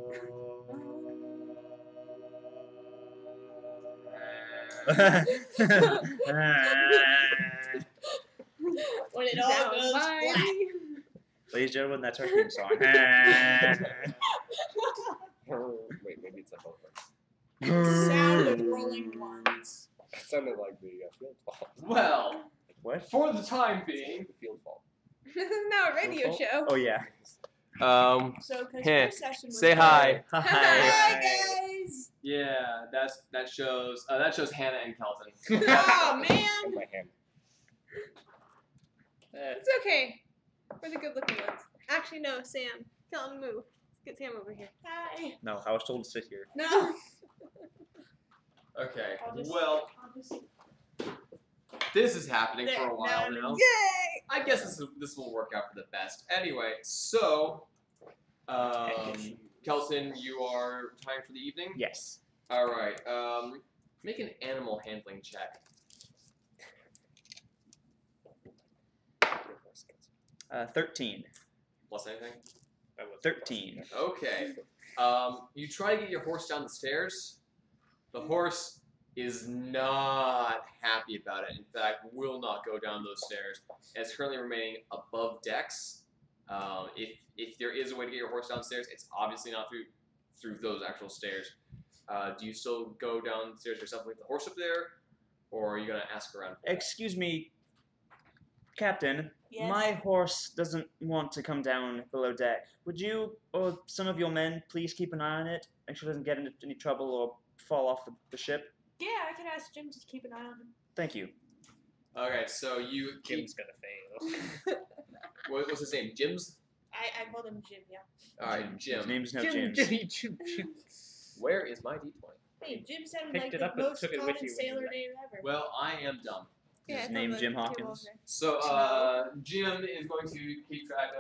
D: When it all
E: Down
D: goes
E: by
D: black.
E: me.
C: Ladies and gentlemen, that's our theme song.
F: Wait, maybe it's a helper.
D: Sound of rolling ones.
F: That sounded like the field fall.
B: Well,
C: What?
B: for the time being.
F: The field fall.
E: This is now a radio show.
C: Oh, yeah.
B: Um.
D: So, because
B: Heh.
D: first session was
B: Say hi.
C: Hi.
D: Hi, guys.
B: Yeah, that shows Hannah and Kelton.
D: Oh
F: And
D: man.
F: my hand.
E: It's okay. We're the good looking ones. Actually, no, Sam. Tell him to move. Let's get Sam over here.
D: Hi.
C: No, I was told to sit here.
D: No.
B: Okay.
D: I'll just-
B: Well,
D: I'll just-
B: this is happening
D: There,
B: for a
D: now
B: while
D: I'm in.
B: now.
E: Yay!
B: I guess this will work out for the best. Anyway, so, Kelton, you are retiring for the evening.
C: Yes.
B: All right. Make an animal handling check.
C: 13.
B: Plus anything.
C: 13.
B: Okay. You try to get your horse down the stairs. The horse is not happy about it. In fact, will not go down those stairs. And it's currently remaining above decks. If there is a way to get your horse downstairs, it's obviously not through those actual stairs. Do you still go downstairs yourself and leave the horse up there, or are you gonna ask around? for that?
C: Excuse me, Captain.
D: Yes.
C: My horse doesn't want to come down below deck. Would you or some of your men please keep an eye on it? Make sure it doesn't get into any trouble or fall off the ship?
D: Yeah, I can ask Jim to keep an eye on him.
C: Thank you.
B: Okay, so you keep.
A: Jim's gonna fail.
B: What's his name? Jim's.
D: I called him Jim. Yeah.
B: All right, Jim.
C: His name's no
A: Jim,
C: James.
A: Jim.
F: Where is my D20?
D: Hey, Jim sounded
A: Picked
D: like
A: it
D: the
A: up and
D: most
A: took it with
D: common
A: you when you
D: sailor
A: left.
D: name ever.
B: Well, I am dumb.
C: His
E: it's
C: name
E: on the
C: Jim
E: table
C: Hawkins.
E: over
B: So Jim is going to keep track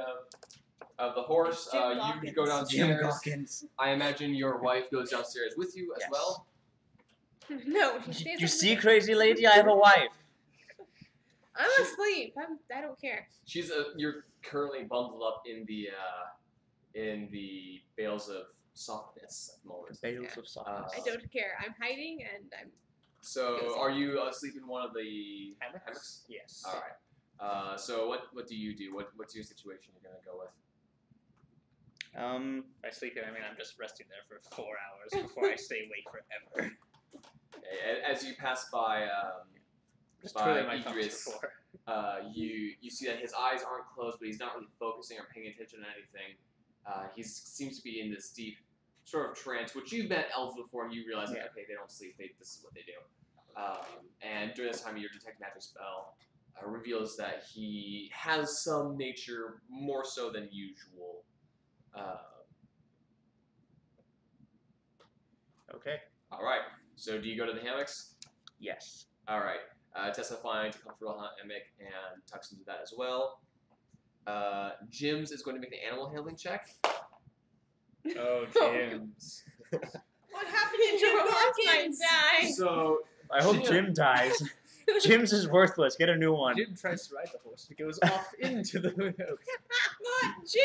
B: of the horse.
D: Jim
B: You
D: Hawkins.
B: go downstairs.
C: Hawkins.
B: I imagine your wife goes downstairs with you as
C: Yes.
B: well.
E: No, she stays
C: You
E: up
C: see,
E: with
C: crazy lady, I have a wife.
E: I'm asleep. I don't care.
B: You're currently bundled up in the bales of softness at the moment.
C: Bales of softness.
E: I don't care. I'm hiding and I'm.
B: So, are you asleep in one of the
A: Hammocks?
B: hammocks?
A: Yes.
B: All right. So what do you do? What's your situation you're gonna go with?
A: By sleeping, I mean I'm just resting there for 4 hours before I stay awake forever.
B: Okay, as you pass by
A: Just
B: by
A: twiddling my thumbs
B: Ygdris,
A: before.
B: you see that his eyes aren't closed, but he's not really focusing or paying attention to anything. He seems to be in this deep sort of trance, which you've met elves before, and you realize that okay, they don't sleep. This is what they do. And during this time, your detect magic spell reveals that he has some nature more so than usual.
C: Okay.
B: All right. So do you go to the hammocks?
C: Yes.
B: All right. Tessa finds a comfortable hammock and tucks into that as well. Jim's is going to make an animal handling check.
A: Oh, James.
D: What happened to Jim
E: Your horse might
D: Dawkins?
E: die.
B: So
C: I hope Jim dies. Jim's is worthless. Get a new one.
A: Jim tries to ride the horse. It goes off into the oak.
D: Not Jim.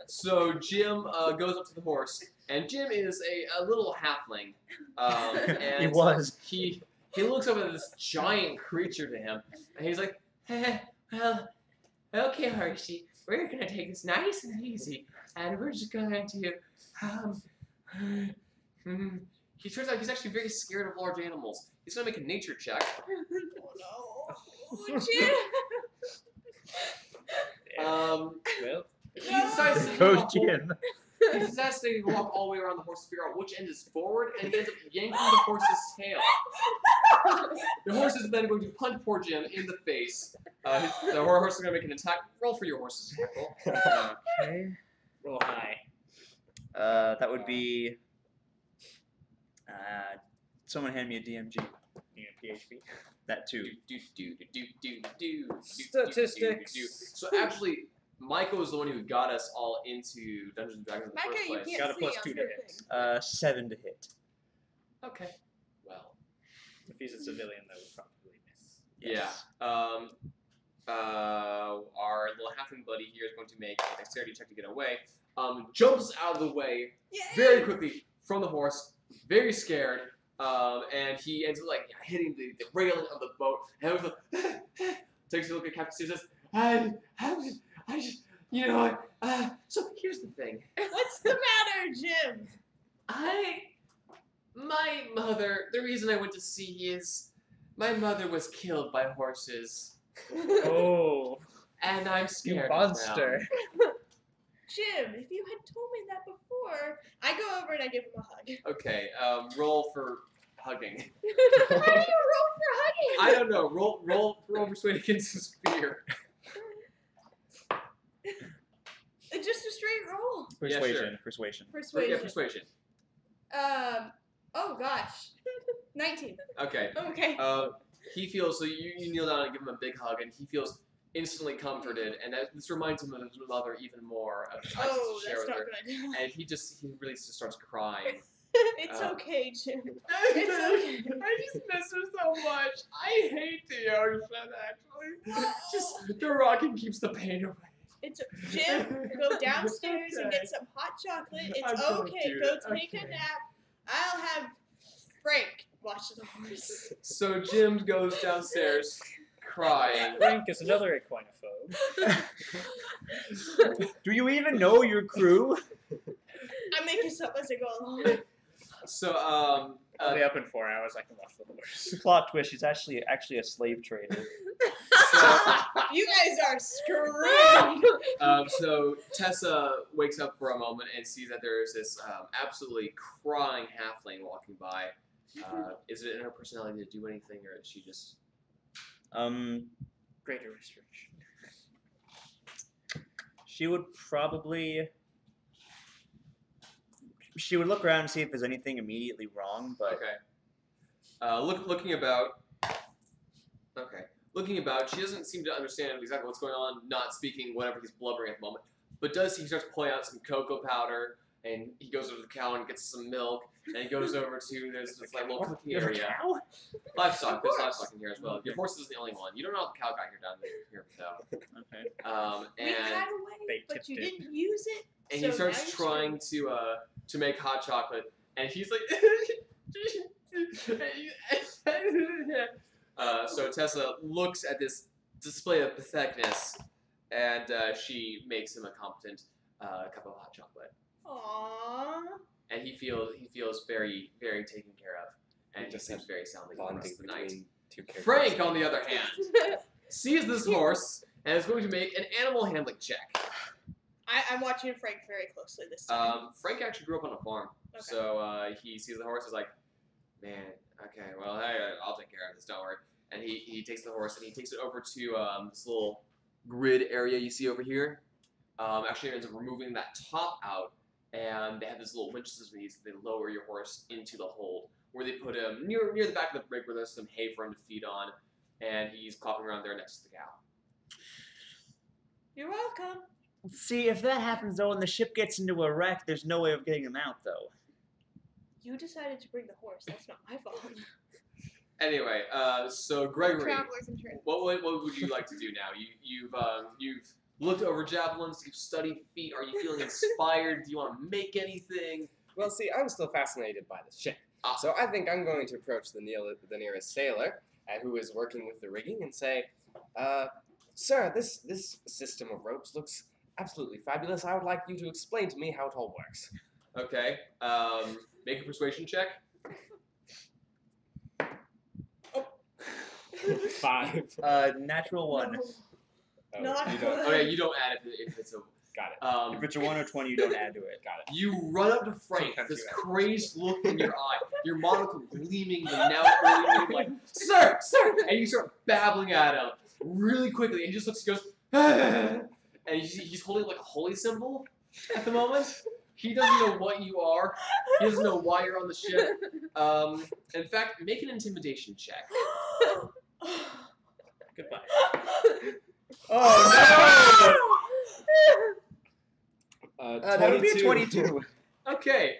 B: So Jim goes up to the horse, and Jim is a little halfling. And
C: He was.
B: He looks up at this giant creature to him, and he's like, well, okay, horsey, we're gonna take this nice and easy, and we're just going to He turns out he's actually very scared of large animals. He's gonna make a nature check.
D: Oh no. Jim.
A: Well,
B: He decides
C: There
B: to
C: goes
B: walk-
C: Jim.
B: He decides to walk all the way around the horse to figure out which end is forward, and he ends up yanking the horse's tail. The horse is then going to punch poor Jim in the face. The horse is going to make an attack. Roll for your horse's attack roll.
C: Okay.
A: roll high.
C: That would be. Someone hand me a DMG.
A: You know, PHP.
C: That too.
A: Statistics.
B: So actually, Micah was the one who got us all into Dungeons and Dragons in the
E: Micah,
B: first
E: you
B: place.
E: can't
A: Got a
E: see
A: plus
E: on
A: 2 to
E: certain
A: hit.
C: 7 to hit.
B: Okay. Well.
A: If he's a civilian, that would probably miss.
C: Yes.
B: Yeah. Our little halfling buddy here is going to make a dexterity check to get away. Jumps out of the way very quickly from the horse, very scared, and he ends up like hitting the railing of the boat. And was like, takes a look at Captain Sue and says, I just, you know what? So here's the thing.
D: What's the matter, Jim?
B: My mother, the reason I went to sea is my mother was killed by horses.
A: Oh,
B: And I'm
A: you
B: scared.
A: monster.
D: Jim, if you had told me that before, I go over and I give him a hug.
B: Okay, roll for hugging.
D: How do you roll for hugging?
B: I don't know. Roll persuade against his fear.
D: It's just a straight roll.
C: Persuasion.
B: sure.
C: Persuasion.
D: Persuasion.
B: Yeah, persuasion.
D: Oh gosh. 19.
B: Okay.
E: Okay.
B: He feels so. You kneel down and give him a big hug, and he feels instantly comforted, and this reminds him of his mother even more of the times
D: Oh,
B: he shared
D: that's
B: with
D: not
B: her.
D: good.
B: And he really just starts crying.
D: It's okay, Jim.
B: It's
D: okay.
B: I just miss her so much. I hate the ocean, actually. Just the rocking keeps the pain away.
D: It's Jim. Go downstairs and get some hot chocolate. It's
B: I'm gonna
D: okay.
B: do
D: Go
B: it.
D: take a
B: Okay.
D: nap. I'll have Frank watch the horse.
B: So Jim goes downstairs, crying.
A: Frank is another equinophobe.
C: Do you even know your crew?
D: I make this up as I go along.
B: So
A: I'll be up in 4 hours. I can watch the horse.
C: Plot twist: she's actually a slave trader.
D: You guys are screwed.
B: So Tessa wakes up for a moment and sees that there is this absolutely crying halfling walking by. Is it in her personality to do anything, or is she just?
A: Greater restriction.
C: She would probably. She would look around and see if there's anything immediately wrong, but
B: Okay. Looking about. Okay. Looking about, she doesn't seem to understand exactly what's going on. Not speaking whatever he's blubbering at the moment, but he starts pulling out some cocoa powder and he goes over to the cow and gets some milk, and he goes over to there's this like little cooking area.
C: Cow?
B: Livestock, there's livestock in here as well. Your horse isn't the only one. You don't know how the cow got here down here, so.
C: Okay.
D: We had
B: And
D: a way,
A: They
D: but
A: tipped
D: you
A: it.
D: didn't use it.
B: and
D: so
B: he starts
D: now you're
B: trying to make hot chocolate, and he's like. So Tessa looks at this display of patheticness, and she makes him a competent cup of hot chocolate,
D: Aww.
B: and he feels very very taken care of, and he
F: Just
B: seems very soundly for the
F: Bonding
B: rest of the night.
F: between two characters.
B: Frank, on the other hand, sees this horse and is going to make an animal handling check.
D: I'm watching Frank very closely this time.
B: Frank actually grew up on a farm,
D: Okay.
B: so he sees the horse. Is like, man, okay, well, hey, I'll take care of this. Don't worry. And he takes the horse and he takes it over to this little grid area you see over here. Actually, ends up removing that top out, and they have this little winch system. They lower your horse into the hold, where they put him near the back of the rig, where there's some hay for him to feed on, and he's clopping around there next to the cow.
D: You're welcome.
C: See, if that happens though and the ship gets into a wreck, there's no way of getting them out though.
D: You decided to bring the horse. That's not my fault.
B: Anyway, so Gregory,
E: Traveler's insurance.
B: what would you like to do now? You've looked over javelins. You've studied feet. Are you feeling inspired? Do you want to make anything?
F: Well, see, I'm still fascinated by the ship. So I think I'm going to approach the nearest sailor who is working with the rigging and say, sir, this system of ropes looks absolutely fabulous. I would like you to explain to me how it all works.
B: Okay. Make a persuasion check.
F: 5.
C: Natural 1.
F: Oh,
D: Not
F: you don't.
B: Oh yeah, you don't add it if it's a.
F: Got it.
C: If it's a 1 or 20, you don't add to it.
F: Got it.
B: You run up to Frank,
F: Sometimes
B: this
F: you add.
B: crazed look in your eye, your monocle gleaming, the now gleaming, like, sir, and you start babbling at him really quickly, and he just looks, he goes, and he's holding like a holy symbol at the moment. He doesn't know what you are. He doesn't know why you're on the ship. In fact, make an intimidation check.
A: Goodbye.
C: Oh no!
F: 22.
C: That would be a 22.
B: Okay.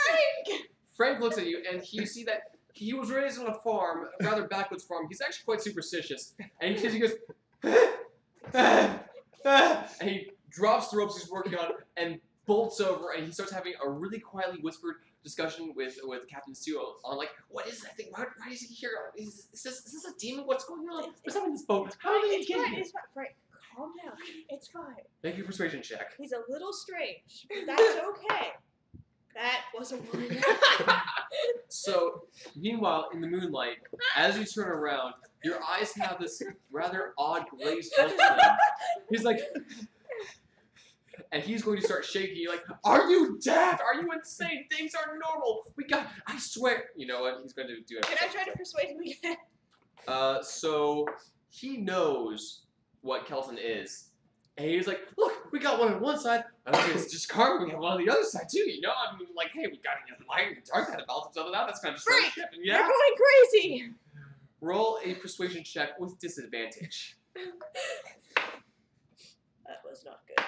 D: Frank!
B: Frank looks at you, and you see that he was raised on a farm, a rather backwoods farm. He's actually quite superstitious, and he goes, and he drops the ropes he's working on and bolts over, and he starts having a really quietly whispered discussion with Captain Sue on like, what is that thing? Why is he here? Is this a demon? What's going on? What's happening in this boat? How did he
D: It's
B: get
D: fine.
B: here?
D: It's fine. Frank, calm down. It's fine.
B: Make your persuasion check.
D: He's a little strange, but that's okay. That wasn't one.
B: So, meanwhile, in the moonlight, as you turn around, your eyes have this rather odd glazed look to them. He's like, and he's going to start shaking you like, are you deaf? Are you insane? Things are normal. I swear. You know what? He's going to do it.
D: Can I try to persuade him again?
B: So, he knows what Kelton is. And he's like, look, we got one on one side. I don't think it's just cargo. We have one on the other side, too. You know? I mean, like, hey, we got light and dark that about each other now. That's kind of
D: Frank,
B: ship. And
D: You're
B: yeah.
D: going crazy.
B: Roll a persuasion check with disadvantage.
D: That was not good.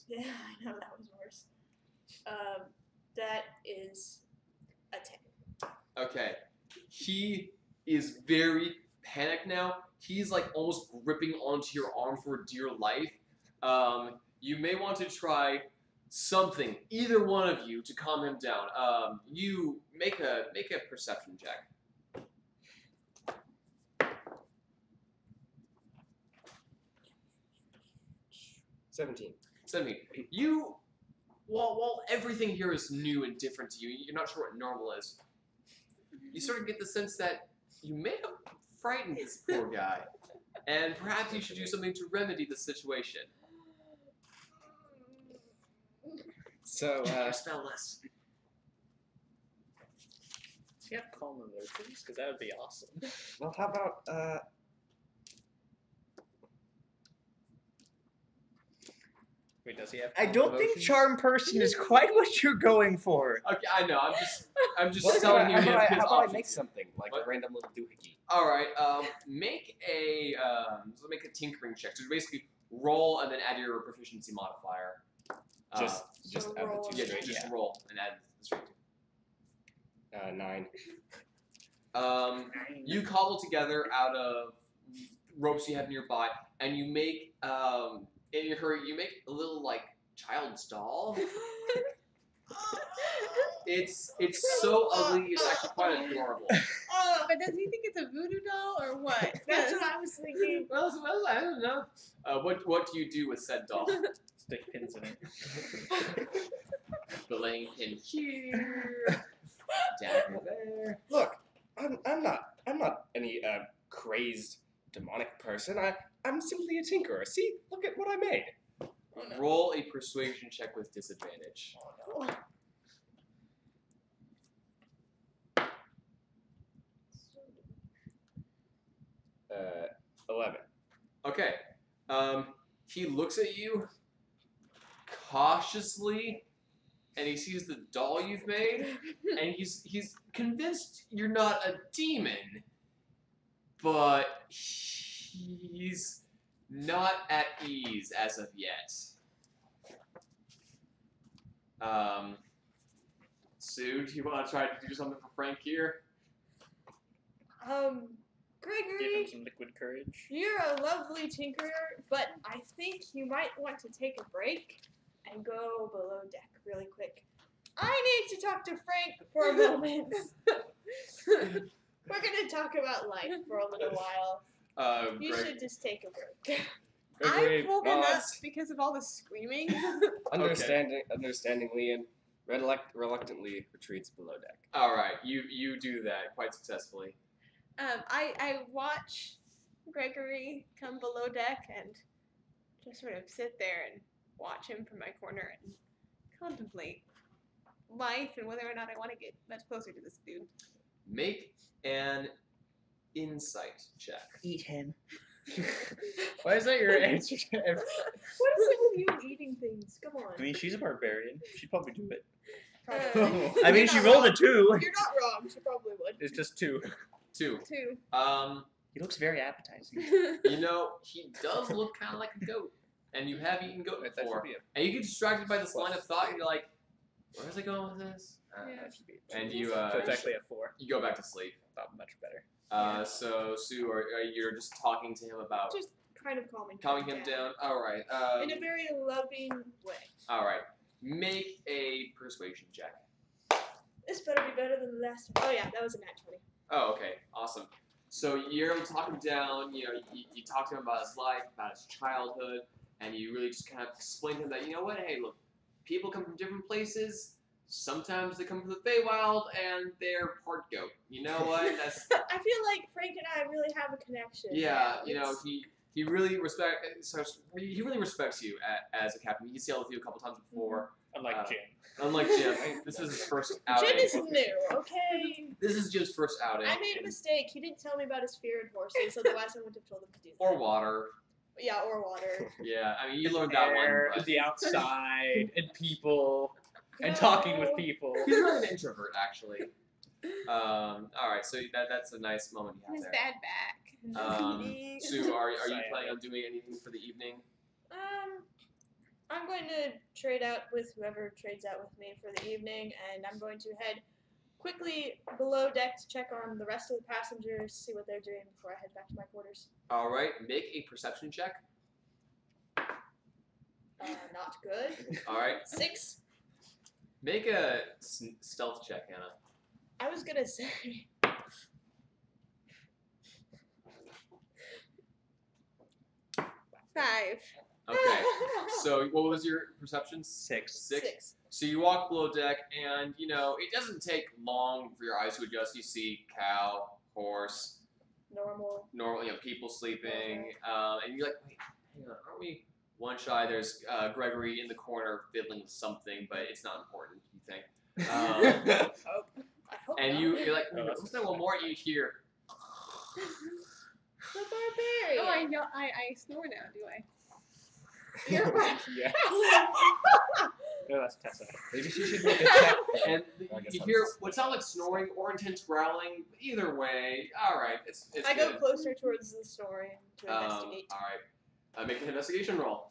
D: Yeah, I know that was worse. That is a 10.
B: Okay. He is very panicked now. He's like almost gripping onto your arm for dear life. You may want to try something, either one of you, to calm him down. You make a perception check.
F: 17.
B: 17. You, while everything here is new and different to you, you're not sure what normal is. You sort of get the sense that you may have frightened this poor guy, and perhaps you should do something to remedy the situation.
F: So,
B: Check your spell list.
A: Does he have calm emotions? Because that would be awesome.
F: well, how about,
A: Wait, does he have
C: I
A: calm
C: don't think
A: emotions?
C: charm person is quite what you're going for.
B: Okay, I know. I'm just
F: Well,
B: telling you
F: how
B: his
F: about I
B: options.
F: make something, like
B: What?
F: a random little doohickey?
B: All right. Make a tinkering check. So basically, roll and then add your proficiency modifier.
F: Just
D: So
F: add
D: roll
F: the
B: Yeah,
F: two straight.
B: just roll and add the straight
F: 9.
B: two. You cobble together out of ropes you have nearby, and you make in your hurry you make a little like child's doll. It's so ugly, it's actually quite adorable.
E: Oh, but does he think it's a voodoo doll or what?
D: That's what I was thinking.
B: Well, I don't know. What do you do with said doll?
A: Stick pins in it.
B: Belaying pin here, dagger there.
F: Look, I'm not any crazed demonic person. I'm simply a tinkerer. See, look at what I made.
B: Roll a persuasion check with disadvantage.
F: 11.
B: Okay. He looks at you cautiously, and he sees the doll you've made, and he's convinced you're not a demon, but he's not at ease as of yet. Sue, do you want to try to do something for Frank here?
A: Give him
D: Gregory,
A: some liquid courage.
D: you're a lovely tinkerer, but I think you might want to take a break and go below deck really quick. I need to talk to Frank for a moment. We're gonna talk about life for a little while. You should just take a break.
F: Gregory
E: I'm woken up
F: nods,
E: because of all the screaming.
F: understandingly and reluctantly retreats below deck.
B: All right, you do that quite successfully.
E: I watch Gregory come below deck and just sort of sit there and watch him from my corner and contemplate life and whether or not I want to get much closer to this dude.
B: Make an insight check.
A: Eat him. Why is that your answer to everything?
D: What is it with you and eating things? Come on.
A: I mean, she's a barbarian. She'd probably do it.
D: Probably.
A: I mean, she rolled a 2.
D: You're not wrong. She probably would.
A: It's just 2.
B: 2.
E: Too.
A: He looks very appetizing.
B: You know, he does look kind of like a goat, and you have eaten goat
A: That
B: before,
A: should be
B: and you get distracted by this line of thought, and you're like, "Where is it going with this?"
E: Yeah.
A: That should be.
B: And you
A: So it's actually a 4.
B: you go back to sleep.
A: Not much better.
B: So Sue, you're just talking to him about
D: Just kind of calming
B: him down. All right.
D: in a very loving way.
B: All right. Make a persuasion check.
D: This better be better than the last time. Oh yeah, that was a nat 20.
B: Oh, okay, awesome. So you're able to talk him down. You know, you talk to him about his life, about his childhood, and you really just kind of explain to him that, you know what? Hey, look, people come from different places. Sometimes they come from the Feywild, and they're part goat. You know what? That's
D: I feel like Frank and I really have a connection.
B: yeah. You know,
D: It's-
B: he really respects you as a captain. You sailed with you a couple times before.
A: Unlike Jim.
B: Unlike Jim, this is his first outing.
D: Jim is new, okay?
B: This is Jim's first outing.
D: I made a mistake. He didn't tell me about his fear in horses, otherwise I wouldn't have told him to do that.
B: Or water.
D: Yeah, or water.
B: Yeah, I mean, you learned that
A: Air,
B: one. But
A: the outside, and people, and
D: No.
A: talking with people.
B: he's really an introvert, actually. All right, so that's a nice moment you
E: His
B: have
E: bad back.
B: there. Sue, are you
A: Sorry,
B: planning on doing anything for the evening?
D: I'm going to trade out with whoever trades out with me for the evening, and I'm going to head quickly below deck to check on the rest of the passengers, see what they're doing before I head back to my quarters.
B: All right, make a perception check.
D: Not good.
B: All right,
D: 6.
B: make a stealth check, Hannah.
D: I was gonna say.
E: 5.
B: Okay, so what was your perception?
A: 6.
B: 6. So you walk below deck, and you know it doesn't take long for your eyes to adjust. You see cow, horse,
D: Normal.
B: normal, people sleeping, and you're like, wait, hang on, aren't we one shy? There's Gregory in the corner fiddling with something, but it's not important. You think?
D: I hope
B: And
D: not.
B: you're like,
A: Oh, that's
B: what's that one more? You hear?
D: The barbarian.
E: Oh, I know. I snore now, do I?
D: You're right.
A: Yeah. No, that's Tessa. Maybe she should make a check.
B: And
F: I guess
B: you
F: I'm
B: hear
F: just-
B: what sounds like snoring or intense growling. Either way, all right, it's
D: I go
B: good.
D: closer towards the story to
B: All
D: investigate.
B: right. Make an investigation roll.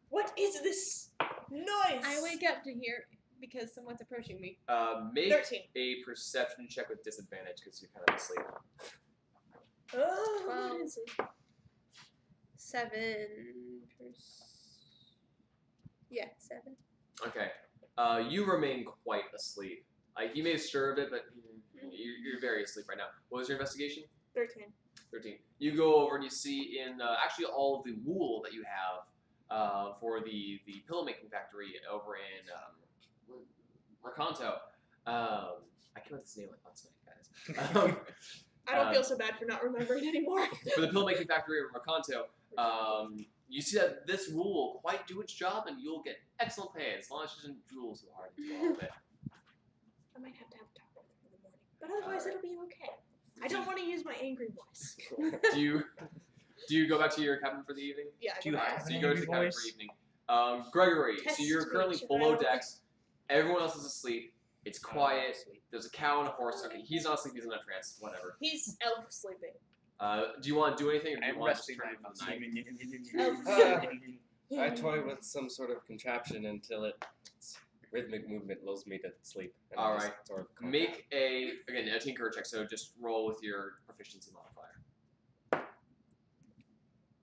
D: What is this noise?
E: I wake up to hear because someone's approaching me.
B: Make
D: 13.
B: a perception check with disadvantage because you're kind of asleep.
D: Oh,
E: Well,
D: what is it?
E: 7. Yeah, 7.
B: Okay. You remain quite asleep. You may have stirred it, but you're very asleep right now. What was your investigation?
D: 13.
B: 13. You go over and you see in actually all of the wool that you have for the pillow making factory over in Raconto. I can't remember his name like last night, guys.
D: I don't feel so bad for not remembering anymore.
B: For the pill making factory in Raconto, you see that this wool will quite do its job, and you'll get excellent pay as long as you doesn't drool so hard into all of it.
D: I might have to have a talk with him in the morning, but otherwise it'll be okay. I don't want to use my angry voice.
B: Do you go back to your cabin for the evening?
D: Yeah.
C: Do you have
B: So you
C: an
B: go to
C: angry
B: the cabin
C: voice?
B: for evening. Gregory,
D: Test
B: so you're currently
D: speech, but I
B: below
D: don't think-
B: decks. Everyone else is asleep. It's quiet. There's a cow and a horse. Okay, he's not asleep. He's in a trance. Whatever.
D: He's elf sleeping.
B: Do you want to do anything, or do you
A: I'm
B: want to just
A: resting
B: turn
A: my
B: in for the night?
F: I toy with some sort of contraption until its rhythmic movement lulls me to sleep. And I just
B: Alright.
F: Sort of calm
B: Make a tinker check. So just roll with your proficiency modifier.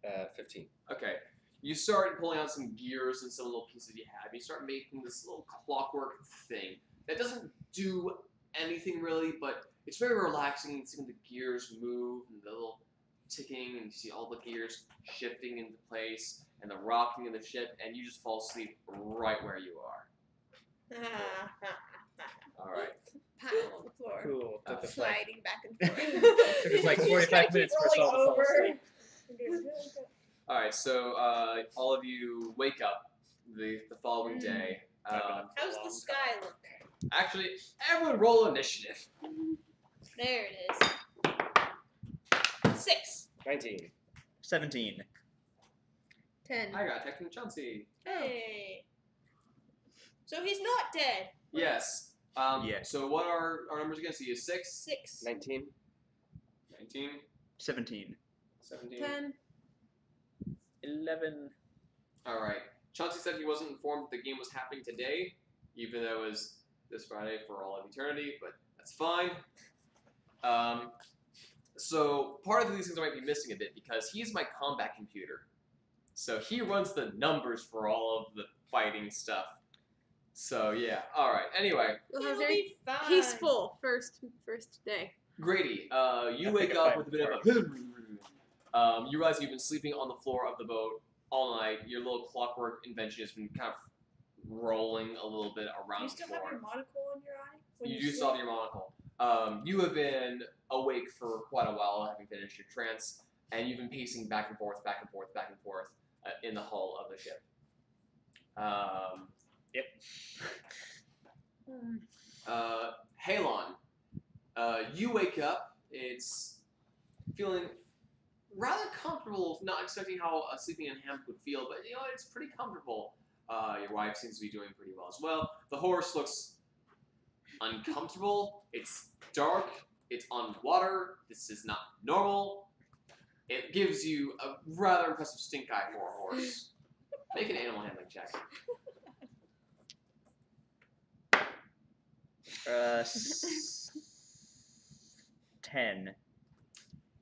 F: down. 15.
B: Okay. You start pulling out some gears and some little pieces you have. You start making this little clockwork thing that doesn't do anything really, but it's very relaxing and seeing the gears move and the little ticking, and you see all the gears shifting into place and the rocking of the ship, and you just fall asleep right where you are. All right.
E: Pile on the floor.
A: Cool.
B: Uh,
A: Took us like,
E: Sliding back and forth.
A: took us like 45 minutes for us all to fall asleep.
B: All right. So all of you wake up the following day.
D: How's the sky look?
B: Actually, everyone roll initiative.
D: There it is. 6.
F: 19.
C: 17.
E: 10.
B: I got Tech and Chauncey.
D: Hey. So he's not dead.
B: Yes.
C: Yes.
B: So what are our numbers again? So you have 6,
D: 6.
F: 19.
B: 19,
C: 17.
B: 17.
E: 10.
A: 11.
B: All right. Chauncey said he wasn't informed that the game was happening today, even though it was this Friday for all of eternity, but that's fine. So part of these things I might be missing a bit because he's my combat computer. So he runs the numbers for all of the fighting stuff. So yeah. All right. Anyway,
E: We'll have
D: It'll
E: very
D: be fine.
E: peaceful first day.
B: Grady, you
A: I
B: wake
A: think
B: up
A: I
B: with a bit of a. You realize you've been sleeping on the floor of the boat all night. Your little clockwork invention has been kind of rolling a little bit around
D: Do you
B: the
D: still
B: floor.
D: have your monocle on your eye? when
B: You do
D: sleep?
B: still have your monocle. You have been awake for quite a while, having finished your trance, and you've been pacing back and forth, back and forth, back and forth in the hull of the ship.
A: Yep.
B: Halon, you wake up. It's feeling rather comfortable, not expecting how sleeping in a hammock would feel, but you know it's pretty comfortable. Your wife seems to be doing pretty well as well. The horse looks uncomfortable. It's dark. It's on water. This is not normal. It gives you a rather impressive stink eye for a horse. Make an animal handling check.
C: 10.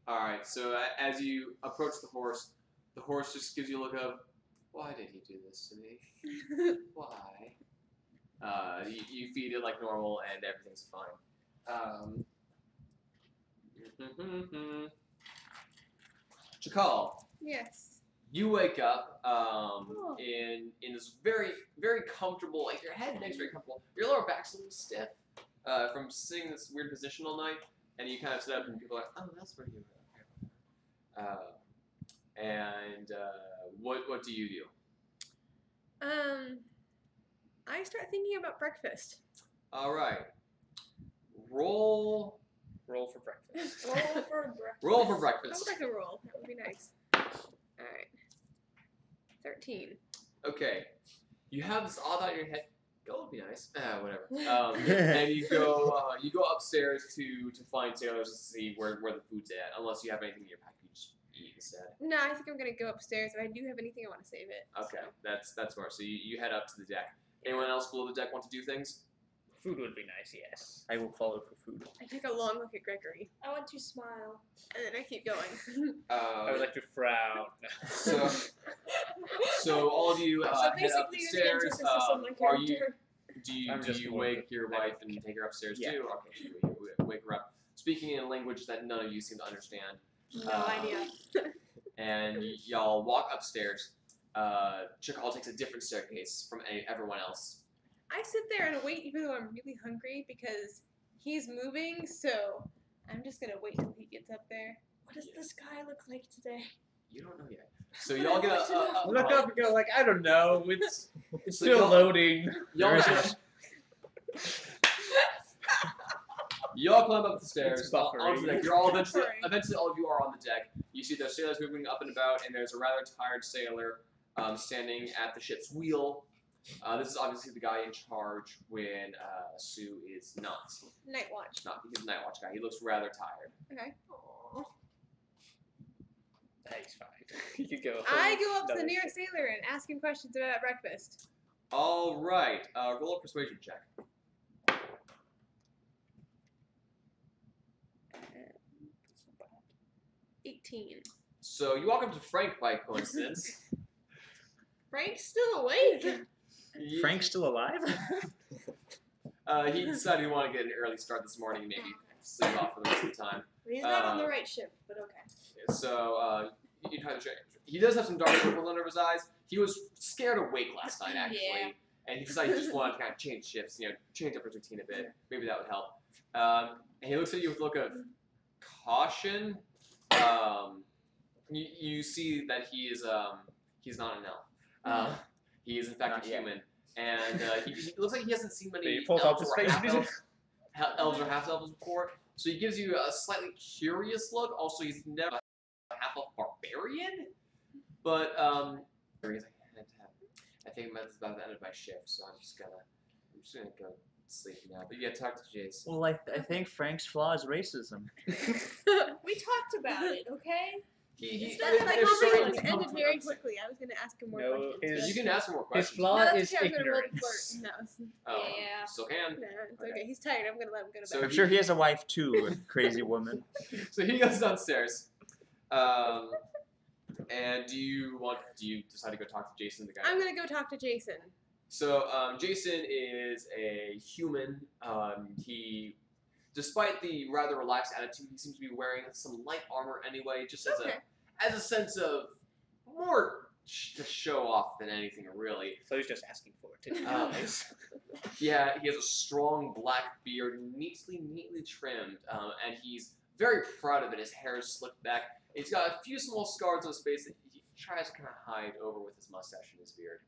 B: Alright, so as you approach the horse just gives you a look of, why did he do this to me? Why? You feed it like normal and everything's fine. Chakaal,
E: Yes.
B: you wake up in this very, very comfortable, like your head and neck's very comfortable. Your lower back's a little stiff from sitting in this weird position all night, and you kind of sit up and people are like, oh, that's where you are. What do you do?
E: I start thinking about breakfast.
B: All right, roll
A: Roll for breakfast.
D: Roll for breakfast.
B: for
E: How
B: breakfast.
E: about I could roll? That would be nice. Alright. 13.
B: Okay, you have this odd thought in your head. Gold would be nice. Whatever. And you go upstairs to find sailors to see where the food's at. Unless you have anything in your pack, you just eat. said.
E: No, I think I'm gonna go upstairs. If I do have anything, I want to save it.
B: Okay, that's smart. So you head up to the deck. Anyone else below the deck want to do things?
A: Food would be nice, yes.
C: I will follow for food.
E: I take a long look at Gregory,
D: I want to smile.
E: and then I keep going.
A: I would like to frown.
B: So all of you
D: So
B: head up
D: basically,
B: the
D: you're the
B: stairs.
D: antithesis of my
B: Are you?
D: character.
B: Do
A: I'm just
B: you
A: more
B: wake
A: of a-
B: your
A: I'm
B: wife
A: okay.
B: and take her upstairs
C: Yeah.
B: too? Okay, you wake her up, speaking in a language that none of you seem to understand.
D: No idea.
B: And y'all walk upstairs. Chakaal takes a different staircase from everyone else.
E: I sit there and wait, even though I'm really hungry, because he's moving. So I'm just gonna wait till he gets up there.
D: What does this guy look like today?
B: You don't know yet. So y'all get a
A: Look up and go like, I don't know. It's
B: So
A: still
B: y'all-
A: loading.
B: Y'all, y'all climb up the stairs.
A: It's buffering.
B: Onto the deck. You're all eventually,
E: Buffering.
B: eventually, all of you are on the deck. You see those sailors moving up and about, and there's a rather tired sailor standing at the ship's wheel. This is obviously the guy in charge when Sue is not.
E: Night watch.
B: He's a night watch guy. He looks rather tired.
E: Okay.
A: He's fine. You could go.
E: I go up to the
A: another
E: nearest sailor and ask him questions about breakfast.
B: All right. Roll a persuasion check.
E: 18.
B: So you walk up to Frank by coincidence.
E: Frank's still awake.
C: Frank's still alive?
B: He decided he wanted to get an early start this morning and maybe sleep off for the rest of the time.
D: He's not on the right ship, but okay.
B: So you kind of he does have some dark circles under his eyes. He was scared awake last night actually,
D: Yeah.
B: and he decided he just wanted to kind of change shifts, change up his routine a bit. Maybe that would help. And he looks at you with a look of caution. You see that he's not an elf. He is in fact
C: Not
B: a
C: yet.
B: human, and he looks like he hasn't seen many
A: He pulls off
B: elves
A: his
B: or
A: face.
B: elves or half elves before. So he gives you a slightly curious look. Also, he's never a half elf barbarian, but he's like, I think that's about the end of my shift, so I'm just gonna go sleep now. But yeah, talk to Jason.
C: Well, I think Frank's flaw is racism.
D: We talked about it, okay?
B: He
E: That's my
B: they're starting
E: conversation
B: to come
E: ended
B: to
E: very
B: understand.
E: quickly. I was going to ask him more
A: No,
E: questions.
B: You can ask him more
A: His
B: questions.
A: flaw
E: No,
A: is
E: that's okay. I'm going to roll the
A: ignorance.
E: flirt. No,
B: Oh,
D: Yeah.
B: still can.
E: no, it's
B: Okay.
E: okay. He's tired. I'm going to let him go to bed.
B: So
C: I'm sure he has a wife too, crazy woman.
B: So he goes downstairs. And do you decide to go talk to Jason, the guy?
E: I'm going to go talk to Jason.
B: So Jason is a human. He, despite the rather relaxed attitude, he seems to be wearing some light armor anyway, just as
E: Okay.
B: a sense of more to show off than anything really.
A: So he's just asking for it.
B: Yeah, he has a strong black beard, neatly trimmed, and he's very proud of it. His hair is slicked back. He's got a few small scars on his face that he tries to kind of hide over with his mustache and his beard.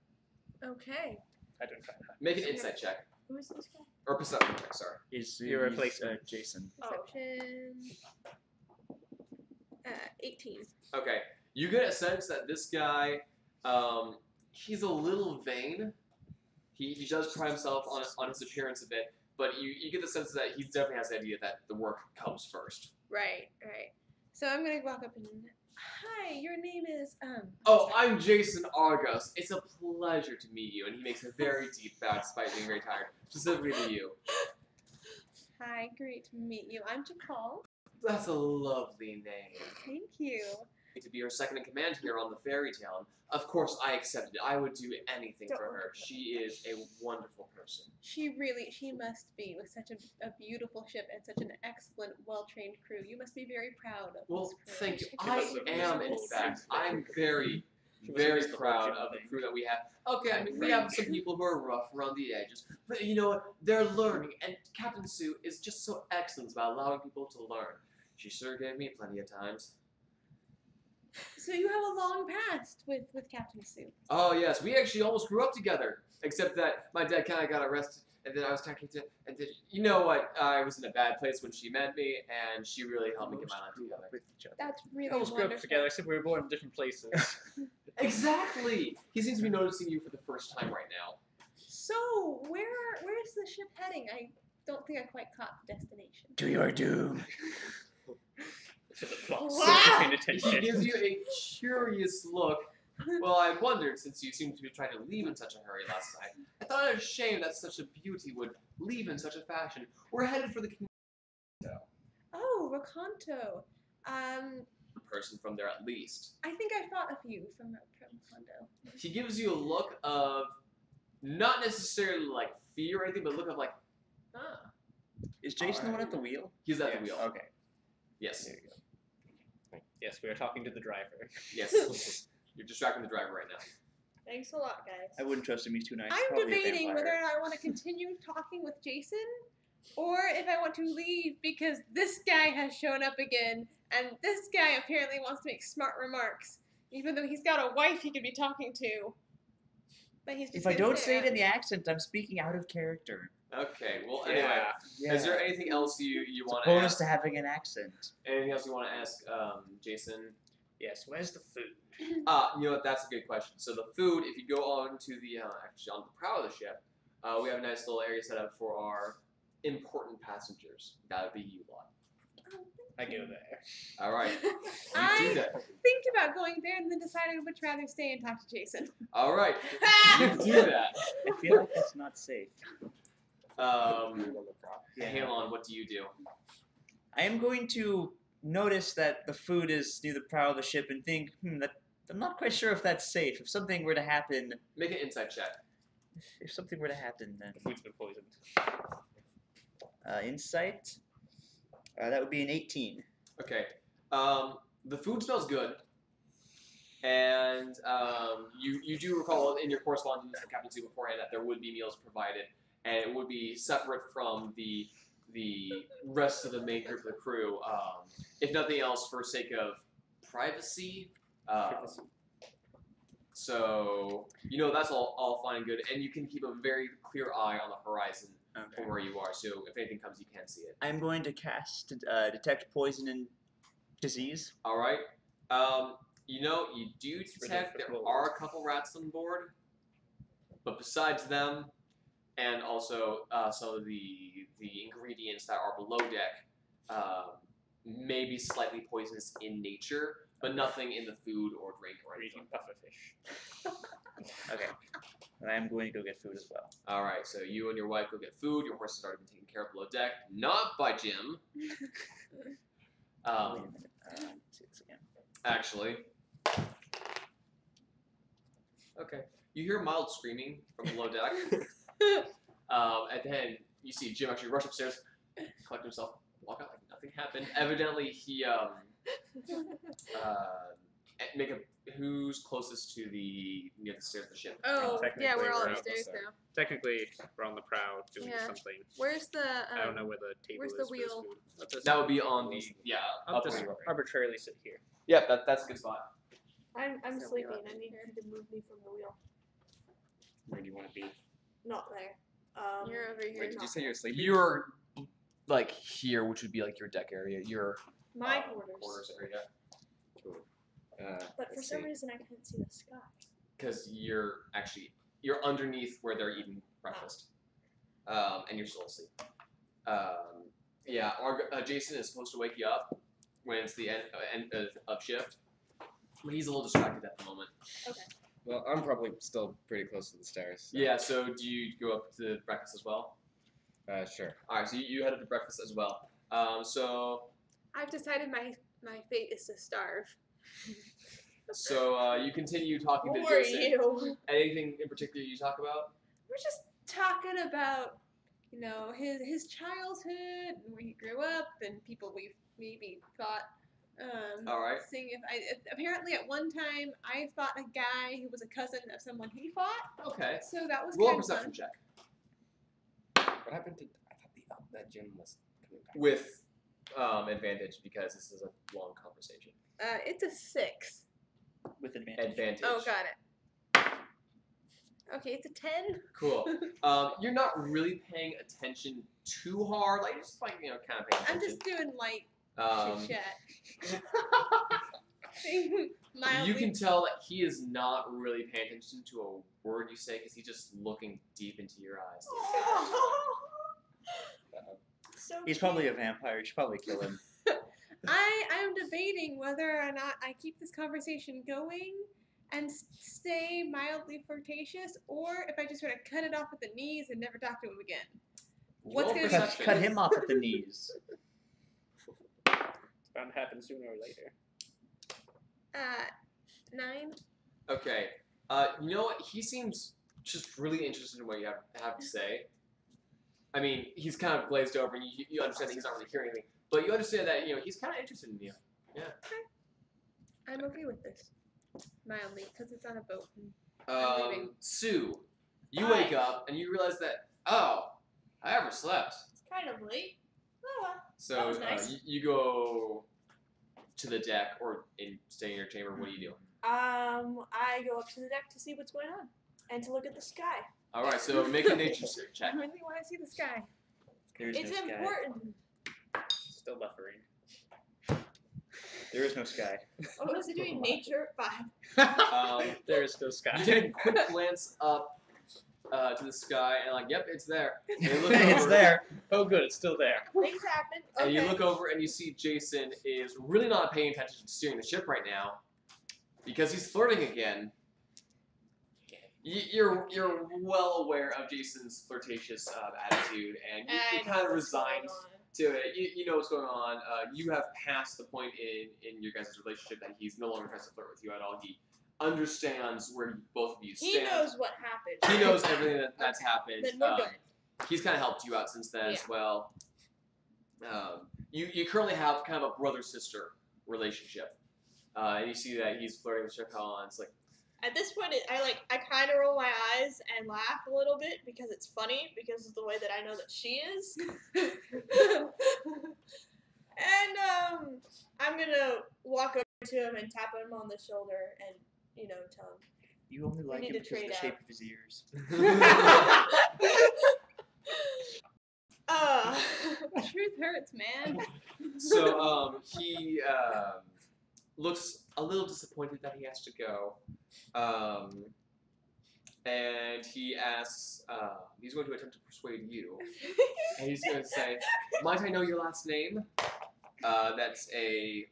E: Okay.
A: I don't try that.
B: Make an insight check.
D: Who is this guy?
B: Or perception check, sorry.
C: He's
A: Your
C: he's,
A: replacement.
C: Jason.
E: Perception. 18.
B: Okay, you get a sense that this guy, he's a little vain. He does pride himself on his appearance a bit, but you get the sense that he definitely has the idea that the work comes first.
E: Right. So I'm going to walk up and, hi, your name is,
B: Oh, I'm Jason Argos. It's a pleasure to meet you. And he makes a very deep bow despite being very tired, specifically to you.
E: hi, great to meet you. I'm Chakaal.
B: That's a lovely name.
E: Thank you.
B: To be her second in command here on the fairy tale. And of course, I accepted it. I would do anything for her. She is a wonderful person.
E: She must be, with such a beautiful ship and such an excellent, well-trained crew. You must be very proud of
B: Well,
E: this crew.
B: thank you.
A: She
B: I
A: must have
B: am, in
A: been
B: fact.
A: old.
B: I'm very,
A: She must have
B: very
A: missed the whole
B: proud
A: gym
B: of the
A: thing.
B: crew that we have. Okay, I mean, we have some people who are rough around the edges, but you know what? They're learning, and Captain Sue is just so excellent about allowing people to learn. She sure gave me plenty of times.
E: So you have a long past with Captain Sue.
B: Oh yes, we actually almost grew up together, except that my dad kind of got arrested, and then I was talking to, and then you know what? I was in a bad place when she met me, and she really helped me get my life together.
A: With each other.
E: That's
A: We
E: really
A: almost grew up
E: wonderful.
A: together, except we were born in different places.
B: Exactly. He seems to be noticing you for the first time right now.
E: So where's the ship heading? I don't think I quite caught the destination.
C: To your doom.
A: To the plot, so
D: Wow.
A: paying
B: He
A: attention.
B: gives you a curious look. Well, I wondered, since you seemed to be trying to leave in such a hurry last night, I thought it was a shame that such a beauty would leave in such a fashion. We're headed for the
E: Oh, Rakanto.
B: person from there at least.
E: I think I fought a few from Rakanto.
B: He gives you a look of, not necessarily like fear or anything, but a look of like, ah.
C: Is Jason the one at the wheel?
B: He's at
A: Yeah.
B: the wheel.
C: Okay.
B: Yes.
C: There you go.
A: Yes, we are talking to the driver.
B: Yes. You're distracting the driver right now.
D: Thanks a lot, guys.
C: I wouldn't trust him. He's too nice.
E: I'm
C: Probably a
E: debating
C: vampire.
E: whether or not I want to continue talking with Jason or if I want to leave because this guy has shown up again and this guy apparently wants to make smart remarks, even though he's got a wife he could be talking to. But he's just
C: If I
E: gonna
C: don't
E: sit
C: say it
E: there.
C: in the accent, I'm speaking out of character.
B: Okay. Well, anyway, is there anything else you want to
C: Bonus
B: ask?
C: to having an accent.
B: Anything else you want to ask, Jason?
A: Yes, where's the food?
B: You know what? That's a good question. So the food, if you go on to the actually on the prow of the ship, we have a nice little area set up for our important passengers. That would be you lot.
A: I go there.
B: All right. You
E: I
B: do that.
E: think about going there and then decide I would rather stay and talk to Jason.
B: All right. You do that.
C: I feel like that's not safe.
B: Halon, what do you do?
C: I am going to notice that the food is near the prow of the ship and think, that I'm not quite sure if that's safe. If something were to happen,
B: Make an insight check.
C: if something were to happen, then
A: The food's been poisoned.
C: insight. That would be an 18.
B: Okay. The food smells good. And you do recall in your correspondence with Captain Sue beforehand that there would be meals provided, and it would be separate from the rest of the main group of the crew, if nothing else for sake of privacy. So that's all fine and good, and you can keep a very clear eye on the horizon from where you are. So if anything comes, you can see it.
C: I'm going to cast detect poison and disease.
B: All right. You do detect there are a couple rats on board, but besides them, and also some of the ingredients that are below deck, may be slightly poisonous in nature, but nothing in the food or drink or anything.
A: Eating pufferfish.
C: Okay. And I'm going to go get food as well.
B: All right, so you and your wife go get food. Your horse has already been taken care of below deck, not by Jim.
C: Wait a minute. Let's see this again.
B: Actually. Okay. You hear mild screaming from below deck. And then you see Jim actually rush upstairs, collect himself, walk out like nothing happened. Evidently, he make a who's closest to near the stairs of the ship.
E: Oh,
A: Technically,
E: yeah, we're all
A: we're
E: upstairs
A: upstairs.
E: now.
A: Technically, we're on the prow doing
E: Yeah.
A: something.
E: Where's the?
A: I don't know where the table
E: where's
A: is
E: the
A: for this
E: wheel?
A: food. Let's just-
B: That would be on the
A: I'll
B: upper
A: just
B: row.
A: arbitrarily sit here.
B: Yeah, that's a good spot.
D: I'm
E: So
D: sleeping.
E: we'll
D: I need you to move me from the wheel.
A: Where do you want to be?
D: Not there.
E: You're over here.
F: Wait, did you say you're sleeping?
B: You're like here, which would be like your deck area, your
D: my quarters.
B: quarters area,
D: But for
F: Let's
D: some
F: see.
D: reason, I can't see the sky.
B: because you're underneath where they're eating breakfast, and you're still asleep. Jason is supposed to wake you up when it's the end of shift, but he's a little distracted at the moment.
F: Well, I'm probably still pretty close to the stairs. So.
B: Yeah, so do you go up to breakfast as well?
F: Sure.
B: All right, so you head up to breakfast as well. So
E: I've decided my fate is to starve.
B: you continue talking to
D: Who are
B: Jason.
D: you?
B: Anything in particular you talk about?
E: We're just talking about, his childhood and where he grew up and people we've maybe fought.
B: All right.
E: Seeing apparently at one time I fought a guy who was a cousin of someone he fought.
B: Okay.
E: So that was
B: Roll a
E: kind of
B: perception
E: fun.
B: check
F: What happened to? I thought the elf that Jim was coming back.
B: with advantage because this is a long conversation.
E: It's a 6.
C: With advantage.
B: Advantage.
E: Oh, got it. Okay, it's a 10.
B: Cool. You're not really paying attention too hard. Like you're just like kind of paying
E: I'm
B: attention.
E: just doing light chit chat.
B: You can tell that he is not really paying attention to a word you say because he's just looking deep into your eyes.
D: So
C: He's probably a vampire. You should probably kill him.
E: I'm debating whether or not I keep this conversation going and stay mildly flirtatious, or if I just sort of cut it off at the knees and never talk to him again. What's
B: Roll
E: gonna
B: perception.
C: Cut him off at the knees.
A: It's bound to happen sooner or later.
E: 9.
B: Okay. You know what? He seems just really interested in what you have to say. I mean, he's kind of glazed over, and you understand that he's not really hearing anything. But you understand that, he's kind of interested in you. Yeah.
E: I'm okay with this. Mildly, because it's on a boat. I'm leaving.
B: Sue, you
D: Hi.
B: wake up, and you realize that, oh, I overslept.
D: It's kind of late. Oh well.
B: So
D: That was nice.
B: you go to the deck, or stay in your chamber. What do you do?
D: I go up to the deck to see what's going on and to look at the sky.
B: All right, so make a nature check.
E: I really want to see the sky.
C: There's
D: It's
C: no sky.
D: important.
A: Still buffering.
C: There is no sky.
D: Oh, what is it doing? Nature 5.
A: There is still sky.
B: You take a quick glance up to the sky, and like, yep, it's there. And you look
C: It's
B: over,
C: there.
A: Oh, good, it's still there.
D: Things happen.
B: And
D: Okay.
B: you look over, and you see Jason is really not paying attention to steering the ship right now, because he's flirting again. You're well aware of Jason's flirtatious attitude, and you kind of resigned to it. You know what's going on. You have passed the point in your guys' relationship that he's no longer tries to flirt with you at all. He understands where both of you
D: He
B: stand.
D: knows what happened.
B: He knows everything that's happened.
D: Then we're good.
B: He's kind of helped you out since then as well. You currently have kind of a brother-sister relationship. And you see that he's flirting with Chakaal, and it's like,
D: At this point, I kind of roll my eyes and laugh a little bit because it's funny because of the way that I know that she is. And I'm gonna walk over to him and tap him on the shoulder and tell him.
C: You only like
D: need
C: him
D: to
C: because of
D: trade
C: the shape
D: out.
C: of his ears.
E: Truth hurts, man.
B: so he looks a little disappointed that he has to go. And he asks, he's going to attempt to persuade you. And he's going to say, might I know your last name? That's a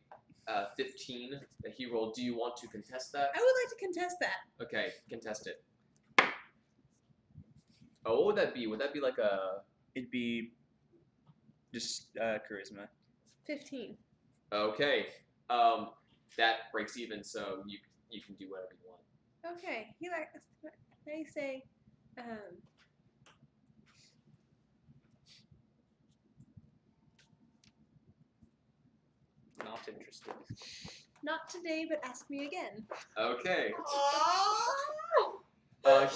B: 15 that he rolled. Do you want to contest that?
E: I would like to contest that.
B: Okay, contest it. Oh, what would that be? Would that be like a...
C: It'd be just charisma.
E: 15.
B: Okay. That breaks even, so you can do whatever you want.
E: Okay. They say,
A: Not interested.
E: not today, but ask me again.
B: Okay.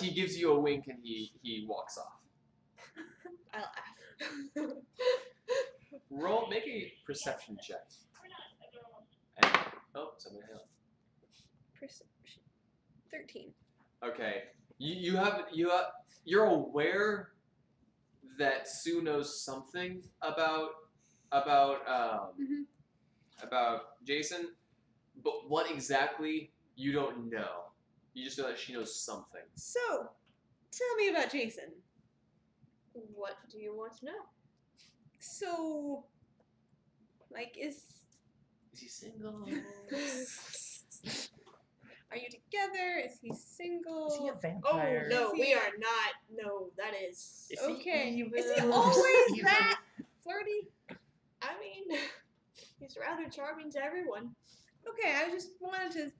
B: He gives you a wink and he walks off.
D: I laugh.
B: Roll, make a perception check. And, oh, somebody hang on.
E: Perception. 13.
B: Okay. You're aware that Sue knows something about Jason, but what exactly you don't know. You just know that she knows something.
E: So, tell me about Jason.
D: What do you want to know?
E: So, is
B: he single?
E: are you together? Is he single?
C: Is he a
D: Oh
C: vampire?
D: no,
E: Is
D: we
E: he-
D: are not. No, that is.
C: Is he
E: Okay.
C: evil?
E: Is he always
C: Evil.
E: that flirty?
D: I mean, he's rather charming to everyone.
E: Okay, I just wanted to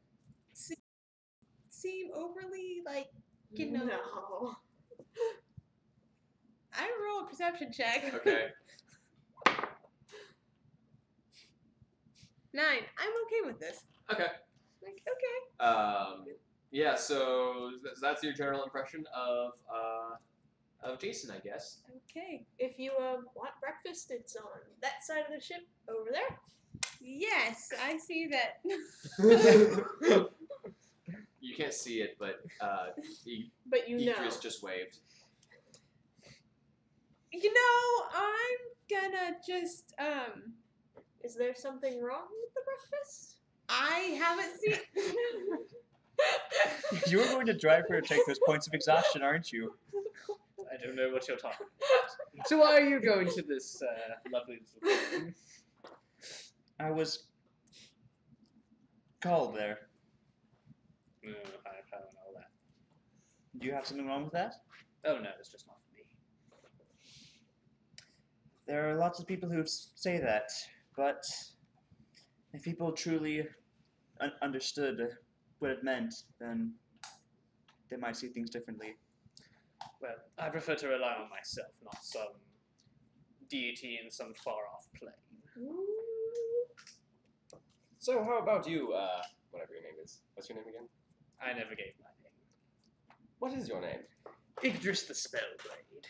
E: seem overly
D: No.
E: I roll a perception check.
B: Okay.
E: 9. I'm okay with this.
B: Okay.
E: Okay.
B: Yeah. So that's your general impression of Jason, I guess.
E: Okay.
D: If you want breakfast, it's on that side of the ship over there.
E: Yes, I see that.
B: You can't see it, but
D: But you know.
B: Ygdris just waved.
E: I'm gonna just
D: Is there something wrong with the breakfast?
E: I haven't seen.
C: You're going to drive her to take those points of exhaustion, aren't you?
A: I don't know what you're talking about. So why are you going to this lovely little
C: I was called there.
A: No, I don't know that.
C: Do you have something wrong with that?
A: Oh no, it's just not for me.
C: There are lots of people who say that, but if people truly understood what it meant, then they might see things differently.
A: Well, I prefer to rely on myself, not some deity in some far-off plane.
F: So how about you, whatever your name is. What's your name again?
A: I never gave my name.
F: What is your name?
A: Ygdris the Spellblade.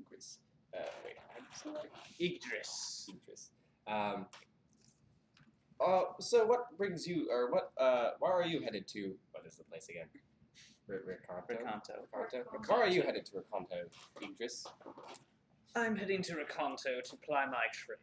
F: Chris. Wait, how do you say that?
A: Ygdris.
F: Ygdris. So what brings you, or where are you headed to? What is the place again? Recanto. Where are you headed to Recanto, Ygdris?
A: I'm heading to Recanto to ply my trade.